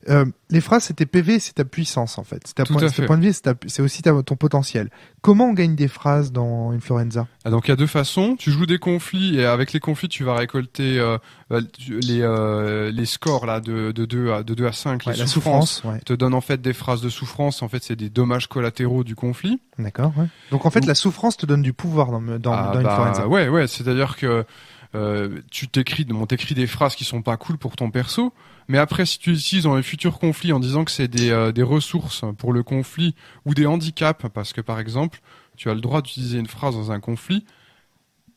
Les phrases, c'est tes PV, c'est ta puissance en fait. C'est ta point de vie, c'est aussi ton potentiel. Comment on gagne des phrases dans Influenza ? Donc il y a deux façons. Tu joues des conflits et avec les conflits, tu vas récolter les scores là de 2 à 5. La souffrance te donne en fait des phrases de souffrance. En fait, c'est des dommages collatéraux du conflit. D'accord. Ouais. Donc en fait, la souffrance te donne du pouvoir dans Influenza. Ouais. C'est-à-dire que tu t'écris des phrases qui sont pas cool pour ton perso, mais après si tu utilises dans les futurs conflits en disant que c'est des ressources pour le conflit ou des handicaps, parce que par exemple tu as le droit d'utiliser une phrase dans un conflit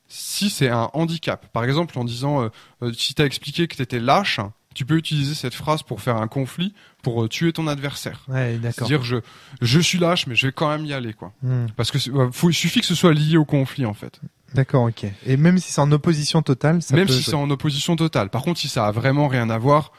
si c'est un handicap, par exemple en disant si t'as expliqué que t'étais lâche, tu peux utiliser cette phrase pour faire un conflit, pour tuer ton adversaire. Ouais, d'accord. C'est-à-dire je suis lâche mais je vais quand même y aller quoi. Parce que il suffit que ce soit lié au conflit en fait. D'accord, ok. Et même si c'est en opposition totale, c'est en opposition totale. Par contre, si ça a vraiment rien à voir,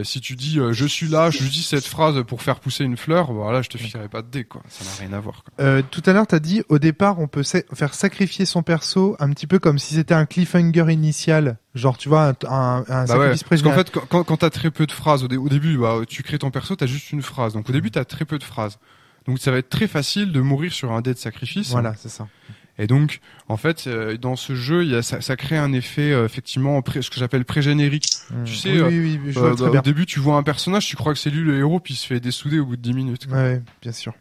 si tu dis je suis là, je dis cette phrase pour faire pousser une fleur, voilà, je te filerai pas de dés quoi. Ça n'a rien à voir. Quoi. Tout à l'heure, t'as dit au départ, on peut faire sacrifier son perso un petit peu comme si c'était un cliffhanger initial, genre tu vois un sacrifice prévu. Parce qu'en fait, quand t'as très peu de phrases au début, tu crées ton perso, t'as juste une phrase. Donc au début, t'as très peu de phrases. Donc ça va être très facile de mourir sur un dé de sacrifice. Voilà, c'est ça. Et donc, en fait, dans ce jeu, ça crée un effet effectivement ce que j'appelle pré-générique. Tu sais, oui, je vois très bien. Au début, tu vois un personnage, tu crois que c'est lui le héros, puis il se fait dessouder au bout de 10 minutes. Quoi. Ouais, bien sûr.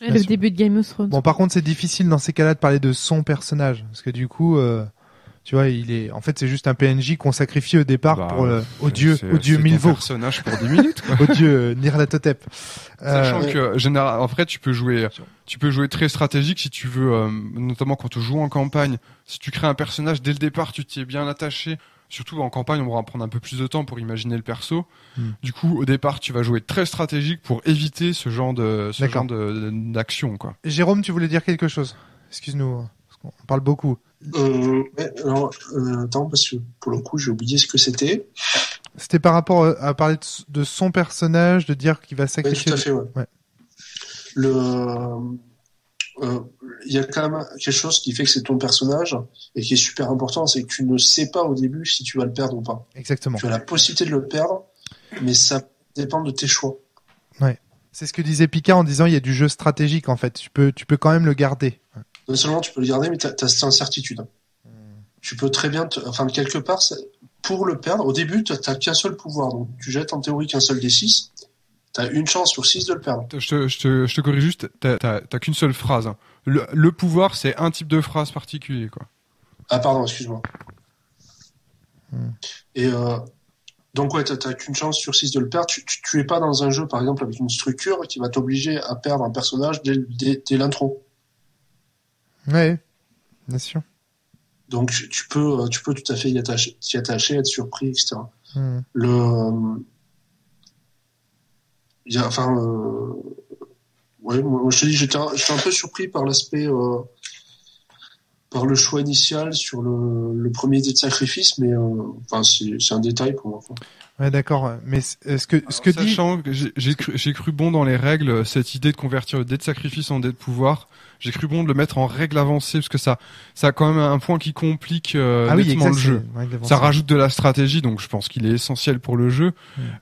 Le début de Game of Thrones. Bon, par contre, c'est difficile dans ces cas-là de parler de son personnage, parce que du coup, tu vois, en fait, c'est juste un PNJ qu'on sacrifie au départ pour au dieu Milvo. Personnage pour 10 minutes. Quoi. Au dieu Nyarlathotep. Sachant que en fait, tu peux jouer très stratégique si tu veux, notamment quand tu joues en campagne. Si tu crées un personnage dès le départ, tu t'y es bien attaché. Surtout en campagne, on va prendre un peu plus de temps pour imaginer le perso. Du coup, au départ, tu vas jouer très stratégique pour éviter ce genre d'action, quoi. Jérôme, tu voulais dire quelque chose ? Excuse-nous, parce qu'on parle beaucoup. Attends, parce que pour le coup, j'ai oublié ce que c'était. C'était par rapport à parler de son personnage, de dire qu'il va sacrifier. Oui, tout à fait, ouais. Il y a quand même quelque chose qui fait que c'est ton personnage et qui est super important, c'est que tu ne sais pas au début si tu vas le perdre ou pas. Exactement. Tu as la possibilité de le perdre, mais ça dépend de tes choix. Ouais. C'est ce que disait Pika en disant il y a du jeu stratégique en fait. Tu peux quand même le garder. Non seulement tu peux le garder, mais t'as cette incertitude. Tu peux très bien, quelque part, pour le perdre, au début, t'as qu'un seul pouvoir. Donc, tu jettes en théorie qu'un seul des 6. T'as une chance sur 6 de le perdre. Je te corrige juste, t'as qu'une seule phrase. Hein. Le pouvoir, c'est un type de phrase particulier, quoi. Ah, pardon, excuse-moi. Et, donc, ouais, t'as qu'une chance sur 6 de le perdre. Tu es pas dans un jeu, par exemple, avec une structure qui va t'obliger à perdre un personnage dès l'intro. Ouais, bien sûr. Donc tu peux tout à fait t'y attacher, être surpris, etc. Moi je te dis, j'étais un peu surpris par l'aspect, par le choix initial sur le premier dé de sacrifice, mais c'est un détail pour moi. Quoi. Ouais, d'accord. Mais sachant que j'ai cru bon dans les règles, cette idée de convertir le dé de sacrifice en dé de pouvoir. J'ai cru bon de le mettre en règle avancée parce que ça a quand même un point qui complique nettement le jeu. Ça rajoute de la stratégie, donc je pense qu'il est essentiel pour le jeu.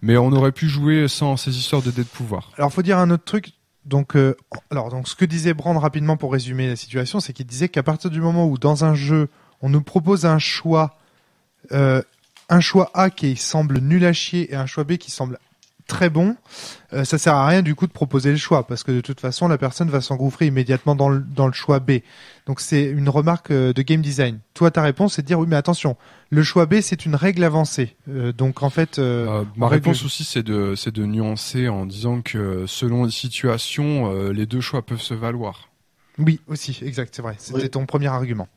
Mais on aurait pu jouer sans ces histoires de dés de pouvoir. Alors, faut dire un autre truc. Donc, ce que disait Brand rapidement pour résumer la situation, c'est qu'il disait qu'à partir du moment où dans un jeu, on nous propose un choix A qui semble nul à chier et un choix B qui semble très bon, ça sert à rien du coup de proposer le choix parce que de toute façon la personne va s'engouffrer immédiatement dans le choix B. Donc c'est une remarque de game design. Toi ta réponse c'est de dire oui mais attention, le choix B c'est une règle avancée. Donc en fait ma réponse aussi c'est de nuancer en disant que selon les situations les deux choix peuvent se valoir. Oui aussi, exact, c'est vrai. C'était ton premier argument.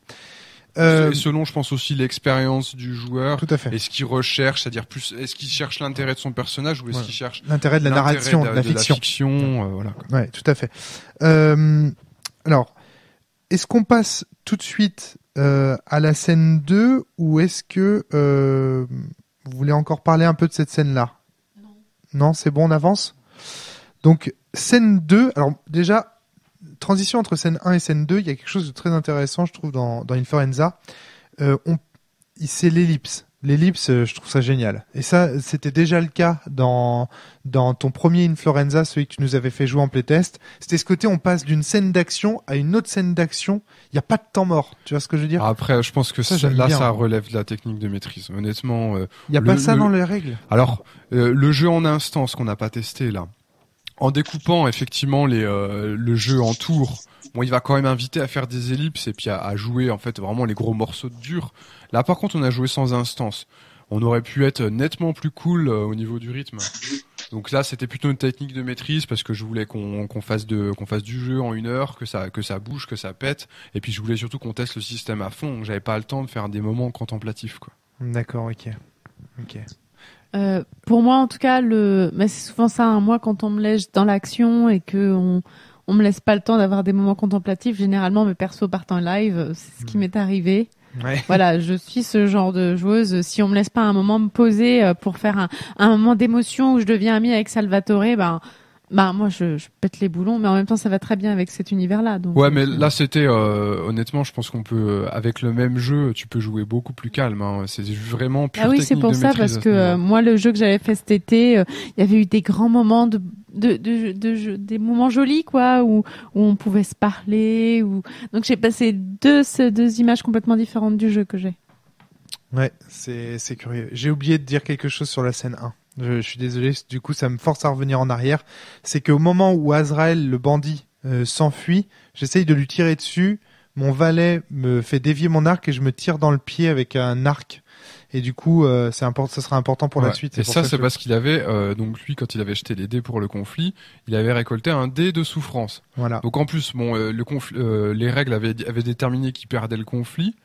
Selon, je pense aussi l'expérience du joueur. Tout à fait. Et ce qu'il recherche, c'est-à-dire plus, est-ce qu'il cherche l'intérêt de son personnage ou est-ce qu'il cherche l'intérêt de la narration, de la fiction. Voilà. Ouais, tout à fait. Alors, est-ce qu'on passe tout de suite à la scène 2 ou est-ce que vous voulez encore parler un peu de cette scène-là ? Non, c'est bon, on avance ? Donc, scène 2, alors déjà, transition entre scène 1 et scène 2, il y a quelque chose de très intéressant, je trouve, dans Influenza. C'est l'ellipse. L'ellipse, je trouve ça génial. Et ça, c'était déjà le cas dans ton premier Influenza, celui que tu nous avais fait jouer en playtest. C'était ce côté, on passe d'une scène d'action à une autre scène d'action. Il n'y a pas de temps mort. Tu vois ce que je veux dire? Après, je pense que ça relève de la technique de maîtrise. Honnêtement, il n'y a pas ça dans les règles. Alors, le jeu en instance qu'on n'a pas testé là, en découpant effectivement le jeu en tours, bon, il va quand même inviter à faire des ellipses et puis à jouer en fait vraiment les gros morceaux de dur. Là, par contre, on a joué sans instance. On aurait pu être nettement plus cool au niveau du rythme. Donc là, c'était plutôt une technique de maîtrise parce que je voulais qu'on fasse du jeu en 1 heure, que ça bouge, que ça pète. Et puis je voulais surtout qu'on teste le système à fond. Donc j'avais pas le temps de faire des moments contemplatifs, quoi. D'accord, ok. Pour moi, en tout cas, mais c'est souvent ça. Hein, moi, quand on me laisse dans l'action et que on me laisse pas le temps d'avoir des moments contemplatifs, généralement mes persos partent en live. C'est ce qui m'est arrivé. Ouais. Voilà, je suis ce genre de joueuse. Si on me laisse pas un moment me poser pour faire un moment d'émotion où je deviens amie avec Salvatore, moi je pète les boulons, mais en même temps ça va très bien avec cet univers-là. Donc, ouais, mais là c'était honnêtement, je pense qu'on peut avec le même jeu, tu peux jouer beaucoup plus calme. Hein. C'est vraiment pure technique de maîtrise. Ah oui, c'est pour ça parce que moi le jeu que j'avais fait cet été, il y avait eu des grands moments des moments jolis quoi, où on pouvait se parler. Donc j'ai passé deux images complètement différentes du jeu que j'ai. Ouais, c'est curieux. J'ai oublié de dire quelque chose sur la scène 1. Je suis désolé, du coup ça me force à revenir en arrière. C'est qu'au moment où Azrael, le bandit, s'enfuit, j'essaye de lui tirer dessus, mon valet me fait dévier mon arc et je me tire dans le pied avec un arc. Et du coup, ça sera important pour la suite. Et ça c'est parce qu'il avait, donc lui, quand il avait jeté les dés pour le conflit, il avait récolté un dé de souffrance. Voilà. Donc en plus, les règles avaient déterminé qu'il perdait le conflit.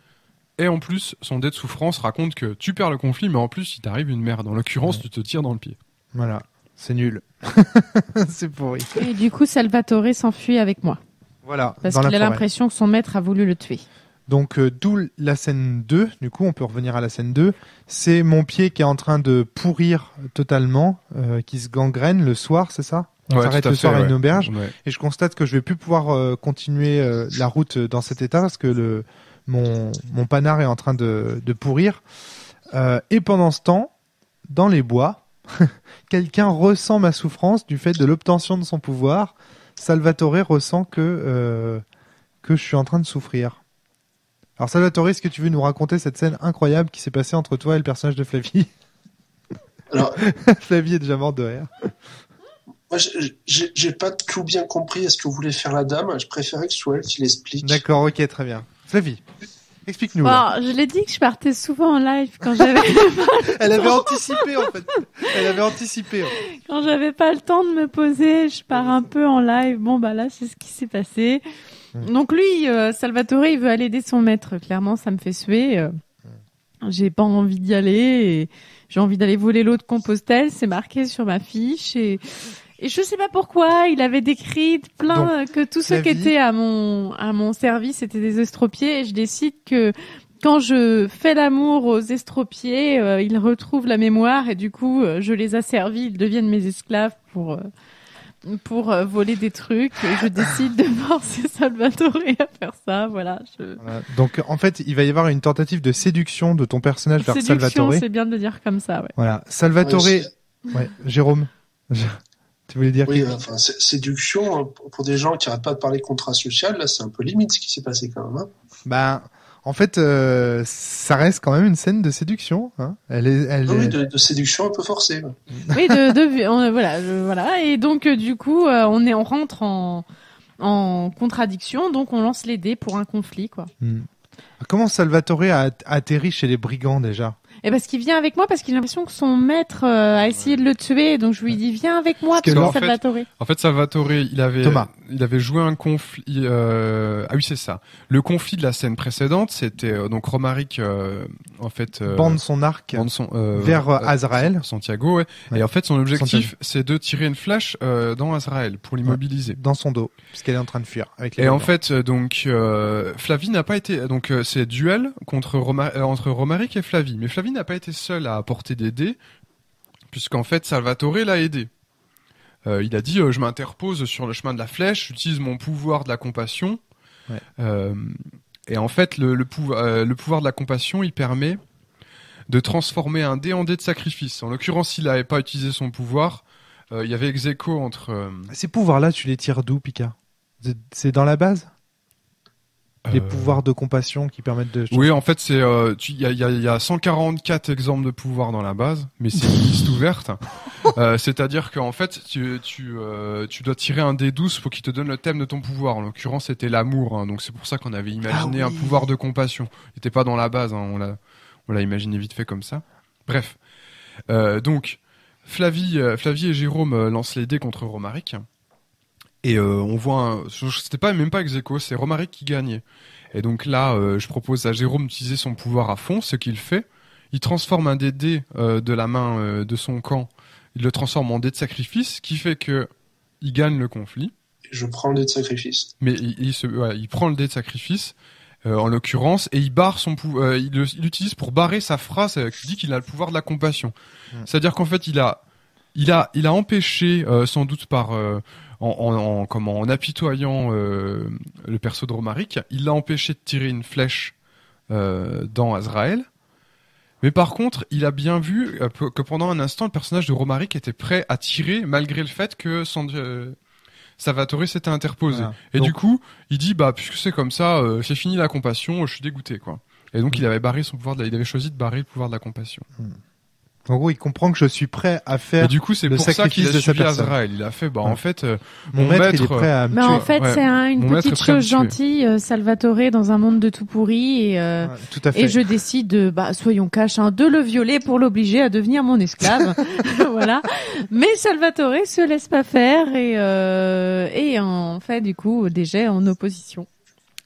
Et en plus, son dé de souffrance raconte que tu perds le conflit, mais en plus, il t'arrive une merde. En l'occurrence, tu te tires dans le pied. Voilà, c'est nul. C'est pourri. Et du coup, Salvatore s'enfuit avec moi. Voilà. Parce qu'il a l'impression que son maître a voulu le tuer. Donc, d'où la scène 2. Du coup, on peut revenir à la scène 2. C'est mon pied qui est en train de pourrir totalement, qui se gangrène le soir, c'est ça? On s'arrête le soir à une auberge. Ouais. Et je constate que je vais plus pouvoir continuer la route dans cet état parce que mon panard est en train de pourrir. Et pendant ce temps, dans les bois, quelqu'un ressent ma souffrance du fait de l'obtention de son pouvoir. Salvatore ressent que je suis en train de souffrir. Alors Salvatore, est-ce que tu veux nous raconter cette scène incroyable qui s'est passée entre toi et le personnage de Flavie? Alors, Flavie est déjà morte de rire. Moi, j'ai pas tout bien compris. Est-ce que vous voulez faire la dame? Je préférais que ce soit elle qui l'explique. D'accord, ok, très bien. Flavie, explique-nous. Je l'ai dit que je partais souvent en live quand j'avais Elle avait anticipé en fait. Elle avait anticipé. Quand j'avais pas le temps de me poser, je pars un peu en live. Bon là, c'est ce qui s'est passé. Donc lui, Salvatore, il veut aller aider son maître. Clairement, ça me fait suer. J'ai pas envie d'y aller. Et j'ai envie d'aller voler l'eau de Compostelle. C'est marqué sur ma fiche et je sais pas pourquoi, il avait décrit que tous ceux qui étaient à mon service étaient des estropiés et je décide que quand je fais l'amour aux estropiés, ils retrouvent la mémoire et du coup, je les asservis, ils deviennent mes esclaves pour voler des trucs et je décide de forcer Salvatore à faire ça, voilà. Donc en fait, il va y avoir une tentative de séduction de ton personnage vers Salvatore. C'est bien de le dire comme ça, ouais. Voilà, Salvatore, Jérôme. Tu voulais dire séduction pour des gens qui n'arrêtent pas de parler contrat social, là, c'est un peu limite ce qui s'est passé quand même. Hein. En fait, ça reste quand même une scène de séduction. Hein. Oui, de séduction un peu forcée. Ouais. Oui, voilà. Et donc, du coup, on rentre en contradiction, donc on lance les dés pour un conflit, quoi. Comment Salvatore a atterri chez les brigands déjà? Et parce qu'il vient avec moi parce qu'il a l'impression que son maître a essayé de le tuer, donc je lui dis viens avec moi Salvatore. En fait Salvatore, il avait joué un conflit. Ah oui, c'est ça. Le conflit de la scène précédente, c'était donc Romaric bande son arc vers Azrael, Santiago, ouais. Et en fait son objectif c'est de tirer une flèche dans Azrael pour l'immobiliser dans son dos puisqu'elle est en train de fuir avec les brigands. En fait donc Flavie n'a pas été donc c'est duel entre Romaric et Flavie, mais Flavie n'a pas été seul à apporter des dés, puisqu'en fait Salvatore l'a aidé. Il a dit je m'interpose sur le chemin de la flèche, j'utilise mon pouvoir de la compassion. Ouais. Et en fait le pouvoir de la compassion, il permet de transformer un dé en dé de sacrifice. En l'occurrence, s'il n'avait pas utilisé son pouvoir, il y avait ex-aequo entre... Ces pouvoirs-là, tu les tires d'où, Pika? C'est dans la base? Les pouvoirs de compassion qui permettent de... Oui, en fait, il y a 144 exemples de pouvoirs dans la base, mais c'est une liste ouverte. C'est-à-dire qu'en fait, tu dois tirer un dé 12 pour qu'il te donne le thème de ton pouvoir. En l'occurrence, c'était l'amour, hein, donc c'est pour ça qu'on avait imaginé un pouvoir de compassion. Il n'était pas dans la base, hein, on l'a imaginé vite fait comme ça. Bref, donc Flavie et Jérôme lancent les dés contre Romaric. Et on voit c'était même pas ex-aequo, c'est Romaric qui gagnait. Et donc là, je propose à Jérôme d'utiliser son pouvoir à fond, ce qu'il fait. Il transforme un des dés de la main de son camp, il le transforme en dé de sacrifice, ce qui fait que il gagne le conflit. Je prends le dé de sacrifice. Mais il prend le dé de sacrifice, en l'occurrence, et il barre il l'utilise pour barrer sa phrase qui dit qu'il a le pouvoir de la compassion. C'est-à-dire qu'en fait, il a empêché, sans doute par en apitoyant le perso de Romaric, il l'a empêché de tirer une flèche dans Azrael. Mais par contre, il a bien vu que pendant un instant, le personnage de Romaric était prêt à tirer malgré le fait que Salvatore s'était interposé. Voilà. Et donc, du coup, il dit puisque c'est comme ça, c'est fini la compassion, je suis dégoûté quoi. Et donc il avait choisi de barrer le pouvoir de la compassion. En gros, il comprend que je suis prêt à faire. Et du coup, c'est pour ça qu'il a suivi Azrael. Il a fait, en fait, mon maître, il est prêt à me tuer. Mais en fait, c'est une petite chose gentille, Salvatore, dans un monde de tout pourri, et tout à fait. Et je décide soyons cash, de le violer pour l'obliger à devenir mon esclave. Voilà. Mais Salvatore se laisse pas faire et en fait, du coup, des jets en opposition.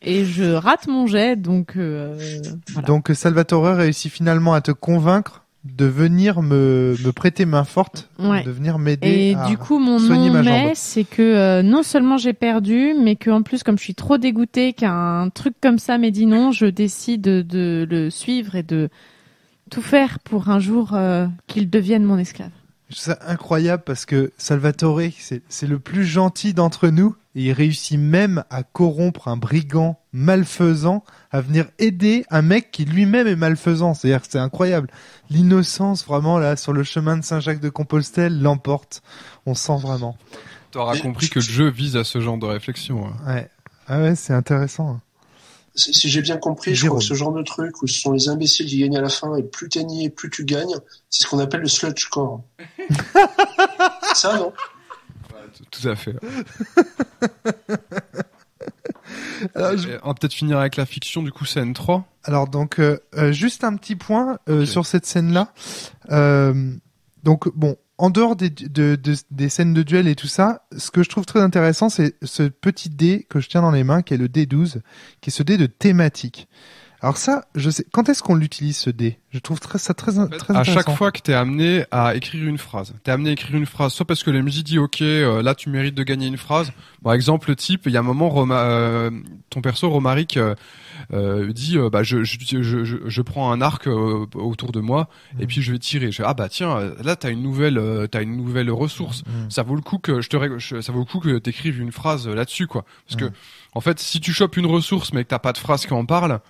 Et je rate mon jet, donc, voilà. Donc, Salvatore réussit finalement à te convaincre de venir me prêter main forte, de venir m'aider à soigner ma jambe. Et du coup, mon non-mais, c'est que non seulement j'ai perdu, mais qu'en plus, comme je suis trop dégoûtée qu'un truc comme ça m'ait dit non, je décide de le suivre et de tout faire pour un jour qu'il devienne mon esclave. Je trouve ça incroyable parce que Salvatore, c'est le plus gentil d'entre nous et il réussit même à corrompre un brigand malfaisant à venir aider un mec qui lui-même est malfaisant. C'est-à-dire que c'est incroyable. L'innocence, vraiment, là, sur le chemin de Saint-Jacques-de-Compostelle, l'emporte. On sent vraiment. T'auras compris que le jeu vise à ce genre de réflexion. Hein. Ouais. Ah ouais, c'est intéressant. Si j'ai bien compris, je crois que ce genre de truc où ce sont les imbéciles qui gagnent à la fin et plus t'es niais, plus tu gagnes, c'est ce qu'on appelle le sludge core. Ça, non? Tout à fait. Alors, on va peut-être finir avec la fiction, du coup, scène 3. Alors, donc, juste un petit point sur cette scène-là. Donc, bon, en dehors des scènes de duel et tout ça, ce que je trouve très intéressant, c'est ce petit dé que je tiens dans les mains, qui est le dé 12, qui est ce dé de thématique. Alors ça, je sais. Quand est-ce qu'on l'utilise ce dé? Je trouve ça très intéressant. À chaque fois que t'es amené à écrire une phrase, soit parce que la musique dit OK, là tu mérites de gagner une phrase. Par exemple, le type, il y a un moment, ton perso Romaric dit, je prends un arc autour de moi et puis je vais tirer. Tiens, là t'as une nouvelle ressource. Ça vaut le coup que t'écrives une phrase là-dessus quoi. Parce que en fait, si tu chopes une ressource mais que t'as pas de phrase qui en parle,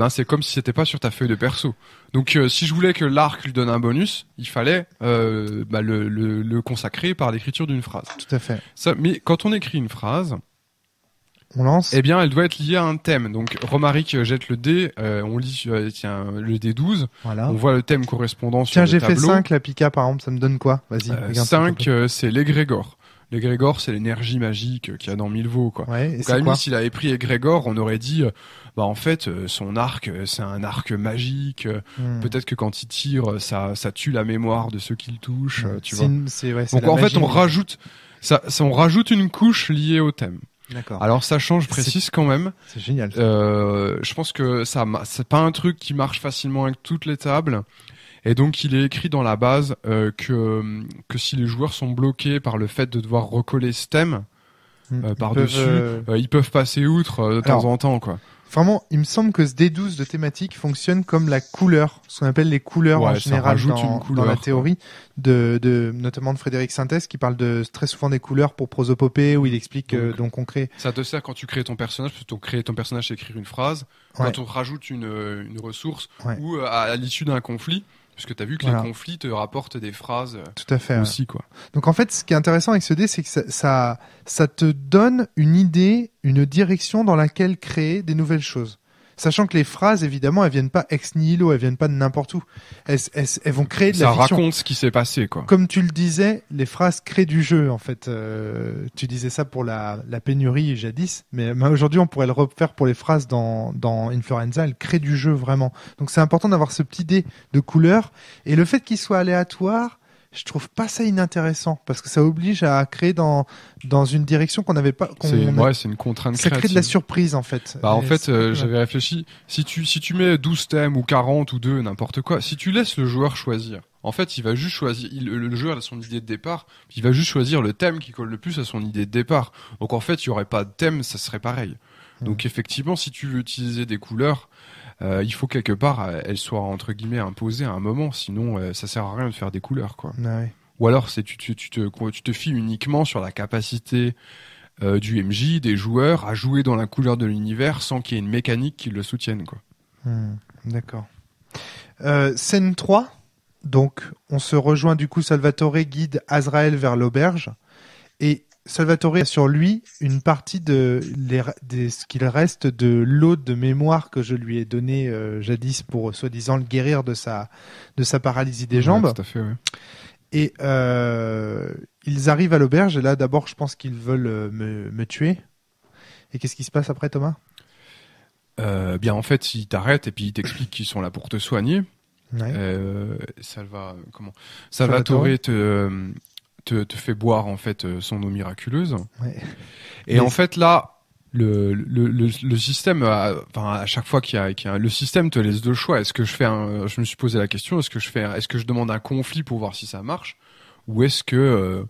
c'est comme si c'était pas sur ta feuille de perso. Donc si je voulais que l'arc lui donne un bonus, il fallait le consacrer par l'écriture d'une phrase. Tout à fait. Mais quand on écrit une phrase, on lance. Elle doit être liée à un thème. Donc Romaric jette le dé, on lit le dé 12, voilà. On voit le thème correspondant sur le tableau. Tiens, j'ai fait 5 la Pika par exemple, ça me donne quoi? Vas-y. 5 c'est l'égrégore. L'égrégore, c'est l'énergie magique qu'il y a dans Milvaux, quoi. Ouais, donc, à la limite, s'il avait pris égrégore, on aurait dit, en fait, son arc, c'est un arc magique. Peut-être que quand il tire, ça tue la mémoire de ceux qui le touchent, tu vois. Donc, en fait, on rajoute une couche liée au thème. D'accord. Alors, ça change, précise quand même. C'est génial. Je pense que c'est pas un truc qui marche facilement avec toutes les tables. Et donc, il est écrit dans la base que si les joueurs sont bloqués par le fait de devoir recoller ce thème par-dessus, ils peuvent passer outre de temps en temps, quoi. Vraiment, il me semble que ce D12 de thématique fonctionne comme la couleur, ce qu'on appelle les couleurs en général dans la théorie notamment de Frédéric Sintès qui parle très souvent des couleurs pour prosopopée où il explique donc on crée. Ça te sert quand tu crées ton personnage, parce que créer ton personnage c'est écrire une phrase. Quand on rajoute une ressource ou à l'issue d'un conflit. Parce que tu as vu que les conflits te rapportent des phrases tout à fait, aussi. Quoi. Donc en fait, ce qui est intéressant avec ce dé, c'est que ça te donne une idée, une direction dans laquelle créer des nouvelles choses. Sachant que les phrases, évidemment, elles viennent pas ex nihilo, elles viennent pas de n'importe où. Elles vont créer de la fiction. Ça raconte ce qui s'est passé, quoi. Comme tu le disais, les phrases créent du jeu, en fait. Tu disais ça pour la pénurie jadis, mais aujourd'hui, on pourrait le refaire pour les phrases dans Influenza. Elles créent du jeu, vraiment. Donc c'est important d'avoir ce petit dé de couleur. Et le fait qu'il soit aléatoire, je trouve pas ça inintéressant parce que ça oblige à créer dans une direction qu'on n'avait pas. C'est une contrainte ça créative. Crée de la surprise en fait. En fait, j'avais réfléchi. Si tu mets 12 thèmes ou 40 ou 2, n'importe quoi, si tu laisses le joueur choisir, en fait, il va juste choisir. Le joueur a son idée de départ, puis il va juste choisir le thème qui colle le plus à son idée de départ. Donc en fait, il y aurait pas de thème, ça serait pareil. Donc effectivement, si tu veux utiliser des couleurs. Il faut quelque part elles soient entre guillemets imposées à un moment, sinon ça sert à rien de faire des couleurs quoi. Ou alors tu te fies uniquement sur la capacité du MJ, des joueurs à jouer dans la couleur de l'univers sans qu'il y ait une mécanique qui le soutienne quoi. D'accord. Scène 3. Donc on se rejoint du coup, Salvatore guide Azrael vers l'auberge et Salvatore a sur lui une partie de ce qu'il reste de l'eau de mémoire que je lui ai donné jadis pour soi-disant le guérir de sa paralysie des jambes. Tout à fait, ouais. Et ils arrivent à l'auberge et là d'abord je pense qu'ils veulent me tuer. Et qu'est-ce qui se passe après, Thomas ? Bien en fait ils t'arrêtent et puis ils t'expliquent qu'ils sont là pour te soigner. Salvatore te fait boire en fait son eau miraculeuse. Et en fait là le système à chaque fois qu'il y a le système te laisse deux choix. Est-ce que je me suis posé la question, est-ce que je demande un conflit pour voir si ça marche ou est-ce que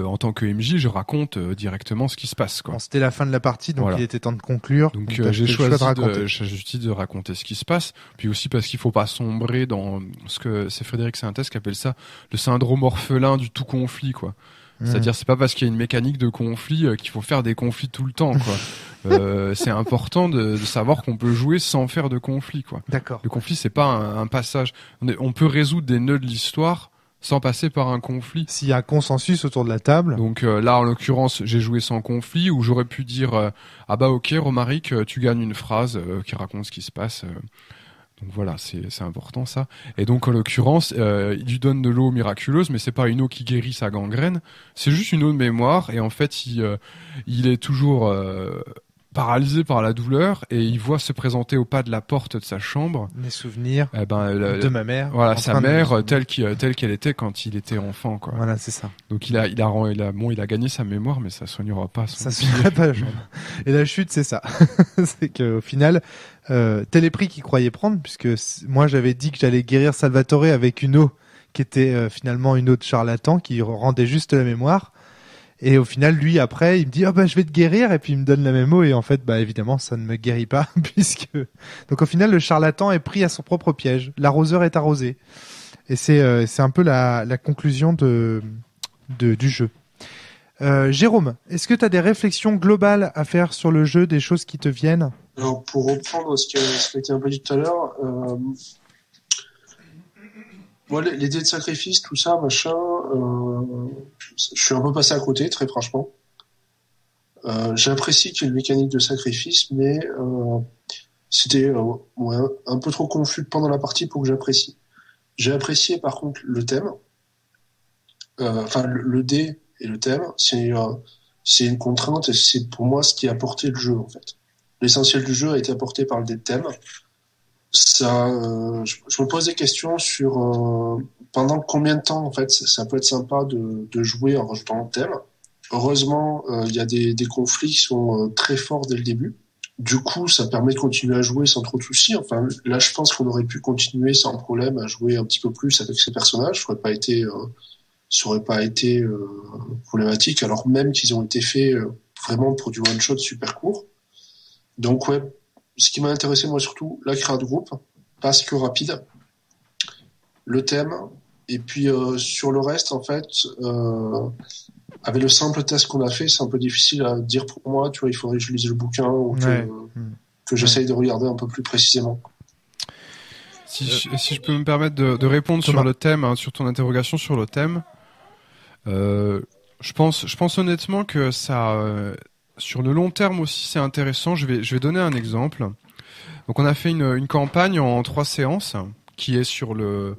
en tant que MJ je raconte directement ce qui se passe quoi. Bon, c'était la fin de la partie donc il était temps de conclure. Donc j'ai choisi de raconter ce qui se passe, puis aussi parce qu'il faut pas sombrer dans ce que c'est Frédéric Sintès qui appelle ça le syndrome orphelin du tout conflit quoi. C'est-à-dire c'est pas parce qu'il y a une mécanique de conflit qu'il faut faire des conflits tout le temps quoi. C'est important de savoir qu'on peut jouer sans faire de conflit quoi. D'accord. Le conflit c'est pas un passage. On peut résoudre des nœuds de l'histoire sans passer par un conflit. S'il y a un consensus autour de la table. Donc là, en l'occurrence, j'ai joué sans conflit, où j'aurais pu dire ah bah ok, Romaric, tu gagnes une phrase qui raconte ce qui se passe. Donc voilà, c'est important ça. Et donc en l'occurrence, il lui donne de l'eau miraculeuse, mais c'est pas une eau qui guérit sa gangrène, c'est juste une eau de mémoire. Et en fait, il est toujours paralysé par la douleur et il voit se présenter au pas de la porte de sa chambre les souvenirs de ma mère. Voilà, sa mère telle qu'elle était quand il était enfant quoi. Voilà, c'est ça. Donc il a gagné sa mémoire mais ça soignera pas ça soignera pas la jambe. Et la chute c'est ça. C'est que au final tel est prix qu'il croyait prendre puisque moi j'avais dit que j'allais guérir Salvatore avec une eau qui était finalement une eau de charlatan qui rendait juste la mémoire. Et au final, lui, après, il me dit, je vais te guérir, et puis il me donne la même eau, et en fait, évidemment, ça ne me guérit pas, puisque, donc au final, le charlatan est pris à son propre piège. L'arroseur est arrosé. Et c'est un peu la conclusion du jeu. Jérôme, est-ce que tu as des réflexions globales à faire sur le jeu, des choses qui te viennent? Alors, pour reprendre ce qui a été un peu dit tout à l'heure, moi, les dés de sacrifice, tout ça, machin, je suis un peu passé à côté, très franchement. J'apprécie qu'il y ait une mécanique de sacrifice, mais c'était un peu trop confus pendant la partie pour que j'apprécie. J'ai apprécié par contre le thème. Le dé et le thème, c'est une contrainte et c'est pour moi ce qui a apporté le jeu en fait. L'essentiel du jeu a été apporté par le dé de thème. Ça, je me pose des questions sur pendant combien de temps en fait ça peut être sympa de jouer en rajoutant le thème. Heureusement, il y a des conflits qui sont très forts dès le début. Du coup, ça permet de continuer à jouer sans trop de soucis. Enfin, là, je pense qu'on aurait pu continuer sans problème à jouer un petit peu plus avec ces personnages. Ça aurait pas été problématique, alors même qu'ils ont été faits vraiment pour du one shot super court. Donc ouais. ce qui m'a intéressé moi surtout, la créa de groupe, parce que rapide, le thème, et puis sur le reste en fait, avec le simple test qu'on a fait, c'est un peu difficile à dire pour moi. Tu vois, il faudrait que je lise le bouquin ou que j'essaye de regarder un peu plus précisément. Si je peux me permettre de répondre sur le thème, hein, sur ton interrogation sur le thème, je pense honnêtement que ça, sur le long terme aussi, c'est intéressant. Je vais donner un exemple. Donc, on a fait une campagne en 3 séances qui est sur le.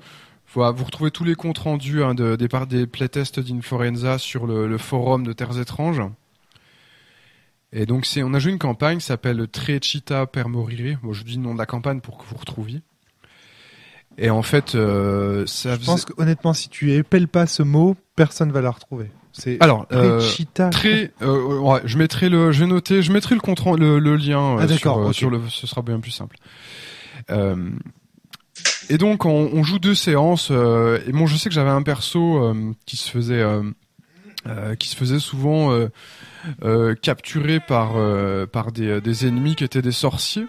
Voilà, vous retrouvez tous les comptes rendus des playtests d'Inforenza sur le forum de Terres étranges. Et donc on a joué une campagne qui s'appelle Trecita per morire. Bon, je vous dis le nom de la campagne pour que vous retrouviez. Et en fait, je pense que honnêtement, si tu épelles pas ce mot, personne va la retrouver. Alors, ouais, je mettrai le lien sur le, ce sera bien plus simple. Et donc on joue 2 séances et bon, je sais que j'avais un perso qui se faisait souvent capturer par des ennemis qui étaient des sorciers.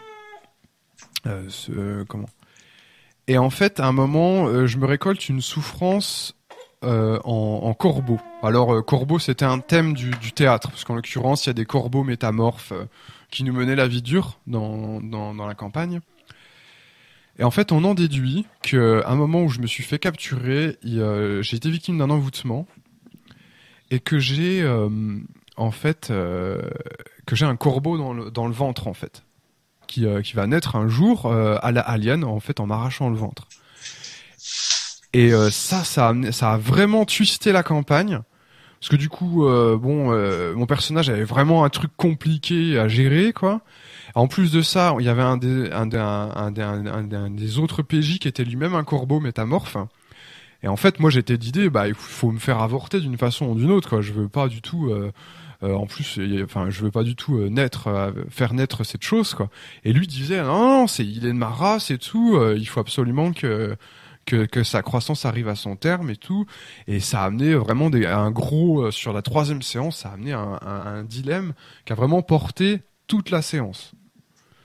Et en fait, à un moment, je me récolte une souffrance en corbeau. Alors corbeau, c'était un thème du théâtre, parce qu'en l'occurrence, il y a des corbeaux métamorphes qui nous menaient la vie dure dans la campagne. Et en fait, on en déduit qu'à un moment où je me suis fait capturer, j'ai été victime d'un envoûtement et que j'ai un corbeau dans le ventre en fait, qui va naître un jour à la alien en fait en m'arrachant le ventre. Et ça a vraiment twisté la campagne. Parce que du coup, mon personnage avait vraiment un truc compliqué à gérer, quoi. En plus de ça, il y avait un des autres PJ qui était lui-même un corbeau métamorphe. Et en fait, moi, j'étais d'idée, il faut me faire avorter d'une façon ou d'une autre, quoi. Je veux pas du tout, je veux pas du tout faire naître cette chose, quoi. Et lui disait, non, il est de ma race et tout. Il faut absolument que sa croissance arrive à son terme et tout. Et ça a amené vraiment sur la 3e séance, ça a amené un dilemme qui a vraiment porté toute la séance.